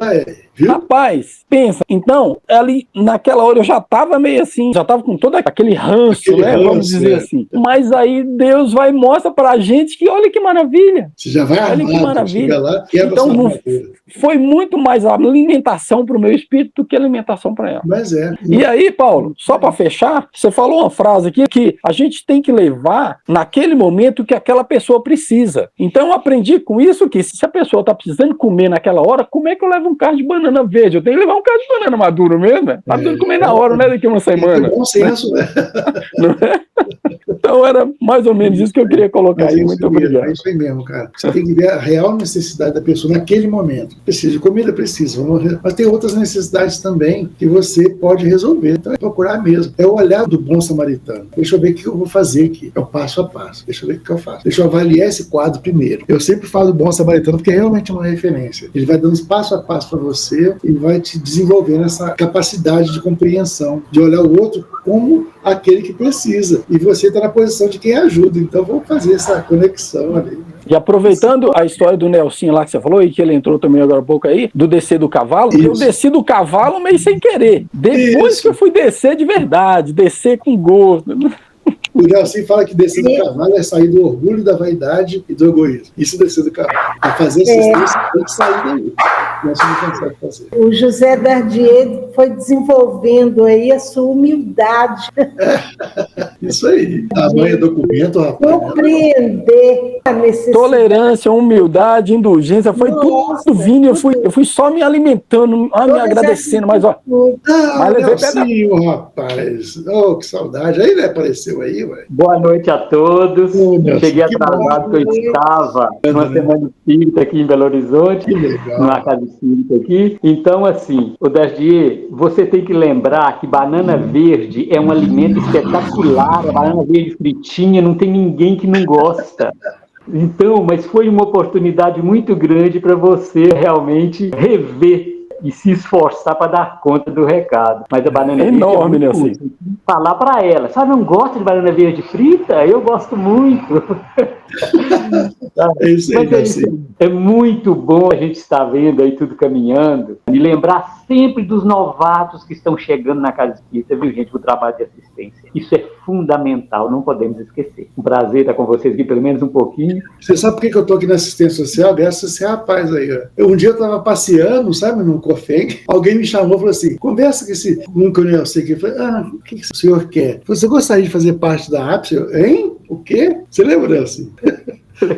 viu? Rapaz, pensa, então, ali, naquela hora eu já tava meio assim, já tava com todo aquele ranço, né? Vamos dizer assim. Mas aí Deus vai e mostra pra gente que olha que maravilha. Você já vai olha que maravilha. Lá, então, foi muito mais a alimentação pro meu espírito do que a alimentação pra ela. Mas é. E aí, Paulo, só para fechar, você falou uma frase aqui que a gente tem que levar naquele momento que aquela pessoa precisa. Então eu aprendi com isso que se a pessoa está precisando comer naquela hora, como é que eu levo um cacho de banana verde? Eu tenho que levar um cacho de banana maduro mesmo, né? Maduro comer na hora, não é daqui a uma semana. Bom senso, né? Não é? Então era mais ou menos isso que eu queria colocar aí. Muito obrigado. É isso aí mesmo, cara. Você tem que ver a real necessidade da pessoa naquele momento. Precisa de comida, precisa. Mas tem outras necessidades também que você pode resolver. Então é procurar mesmo. É o olhar do bom samaritano. Deixa eu ver o que eu vou fazer aqui. É o passo a passo. Deixa eu ver o que eu faço. Deixa eu avaliar esse quadro primeiro. Eu sempre falo do bom samaritano porque é realmente uma referência. Ele vai dando passo a passo para você e vai te desenvolvendo essa capacidade de compreensão, de olhar o outro como aquele que precisa. E você está na posição de quem ajuda. Então vamos fazer essa conexão ali. E aproveitando a história do Nelsinho lá que você falou, e que ele entrou também agora há pouco aí, do descer do cavalo, eu desci do cavalo meio sem querer. Depois que eu fui descer de verdade, descer com gosto. O Nelson fala que descer do cavalo é sair do orgulho, da vaidade e do egoísmo. Isso descer do cavalo. Para fazer esses três, tem que sair daí. Nelson não consegue fazer. O José Dardier foi desenvolvendo aí a sua humildade. Isso aí. Tamanho é documento, rapaz. Compreender a necessidade. Tolerância, humildade, indulgência, foi tudo vindo. Eu fui só me alimentando, me agradecendo, mas ó. Mas Nelsinho, rapaz. Oh, que saudade. Aí ele apareceu aí, ué. Boa noite a todos. Cheguei atrasado porque eu estava numa semana espírita aqui em Belo Horizonte, numa casa espírita aqui. Então, assim, o Dardier, você tem que lembrar que banana verde é um alimento espetacular. A banana verde fritinha, não tem ninguém que não gosta. Então, mas foi uma oportunidade muito grande para você realmente rever e se esforçar para dar conta do recado. Mas a banana verde enorme, é muito assim. Falar para ela, sabe, não gosta de banana verde frita? Eu gosto muito. É isso aí, assim. É muito bom a gente estar vendo aí tudo caminhando e lembrar sempre dos novatos que estão chegando na casa espírita, viu, gente, o trabalho de assistência. Isso é fundamental, não podemos esquecer. Um prazer estar com vocês aqui, pelo menos um pouquinho. Você sabe por que eu estou aqui na assistência social? Graças a esse rapaz aí, ó. Um dia eu estava passeando, sabe, num Cofeng, alguém me chamou e falou assim, conversa com esse que eu não sei o que. Eu falei, o que o senhor quer? Você gostaria de fazer parte da APS? Hein? O quê? Você lembra, assim?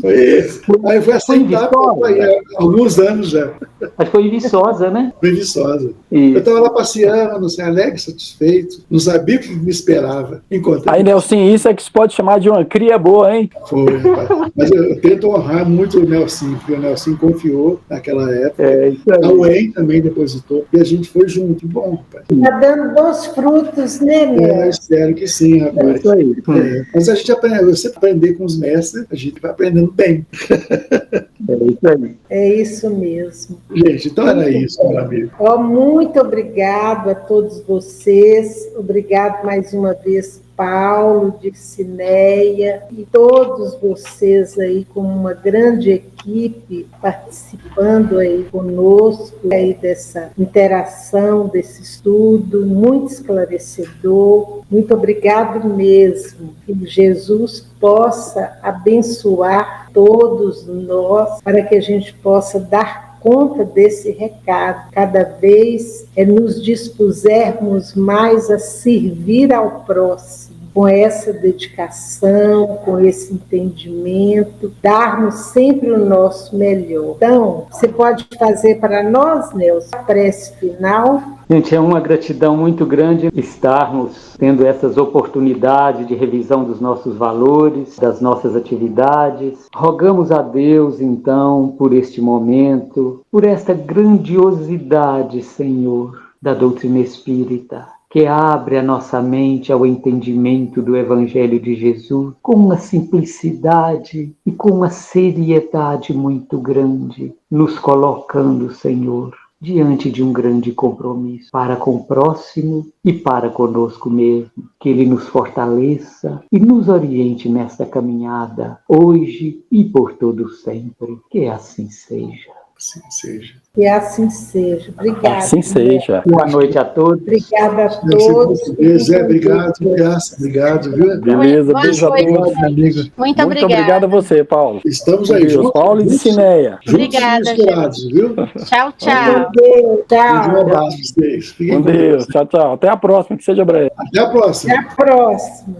Foi isso. Aí foi aceitar há alguns anos já. Mas foi em Viçosa, né? Foi em Viçosa. Isso. Eu estava lá passeando, não sei, alegre, satisfeito, não sabia o que me esperava. Encontrei. Aí, Nelson, isso é que se pode chamar de uma cria boa, hein? Foi, rapaz. Mas eu tento honrar muito o Nelson, porque o Nelson confiou naquela época. Isso aí. A UEM também depositou, e a gente foi junto. Bom, rapaz. Está dando bons frutos, né, meu? Espero que sim, rapaz. É isso aí. Mas a gente aprende, você aprender com os mestres, a gente vai aprendendo bem. É isso aí. É isso mesmo. Gente, então era isso, meu amigo. Muito obrigado a todos vocês. Obrigado mais uma vez, Paulo, Dircineia e todos vocês aí como uma grande equipe participando aí conosco aí dessa interação, desse estudo muito esclarecedor. Muito obrigado mesmo. Que Jesus possa abençoar todos nós para que a gente possa dar conta desse recado, cada vez nos dispusermos mais a servir ao próximo, com essa dedicação, com esse entendimento, darmos sempre o nosso melhor. Então, você pode fazer para nós, Nelson, a prece final? Gente, é uma gratidão muito grande estarmos tendo essas oportunidades de revisão dos nossos valores, das nossas atividades. Rogamos a Deus, então, por este momento, por esta grandiosidade, Senhor, da doutrina espírita, que abre a nossa mente ao entendimento do Evangelho de Jesus com uma simplicidade e com uma seriedade muito grande, nos colocando, Senhor, diante de um grande compromisso para com o próximo e para conosco mesmo. Que Ele nos fortaleça e nos oriente nesta caminhada, hoje e por todo sempre. Que assim seja. Assim seja. Que assim seja. Obrigada. Assim seja. Boa noite a todos. Obrigada a todos. Zé, obrigado, Graça, obrigado, viu? Beleza, Boa beijo a noite. todos. Obrigado, amiga. Muito Muito obrigada. obrigado a você, Paulo. Estamos Com aí Deus. juntos. Paulo e Cineia. Juntos e Obrigada, misturados, viu? Tchau, tchau. Deus, Um tchau. abraço para vocês. Fiquem Com com Deus. Deus. Tchau, tchau. Até a próxima, que seja breve. Até a próxima. Até a próxima.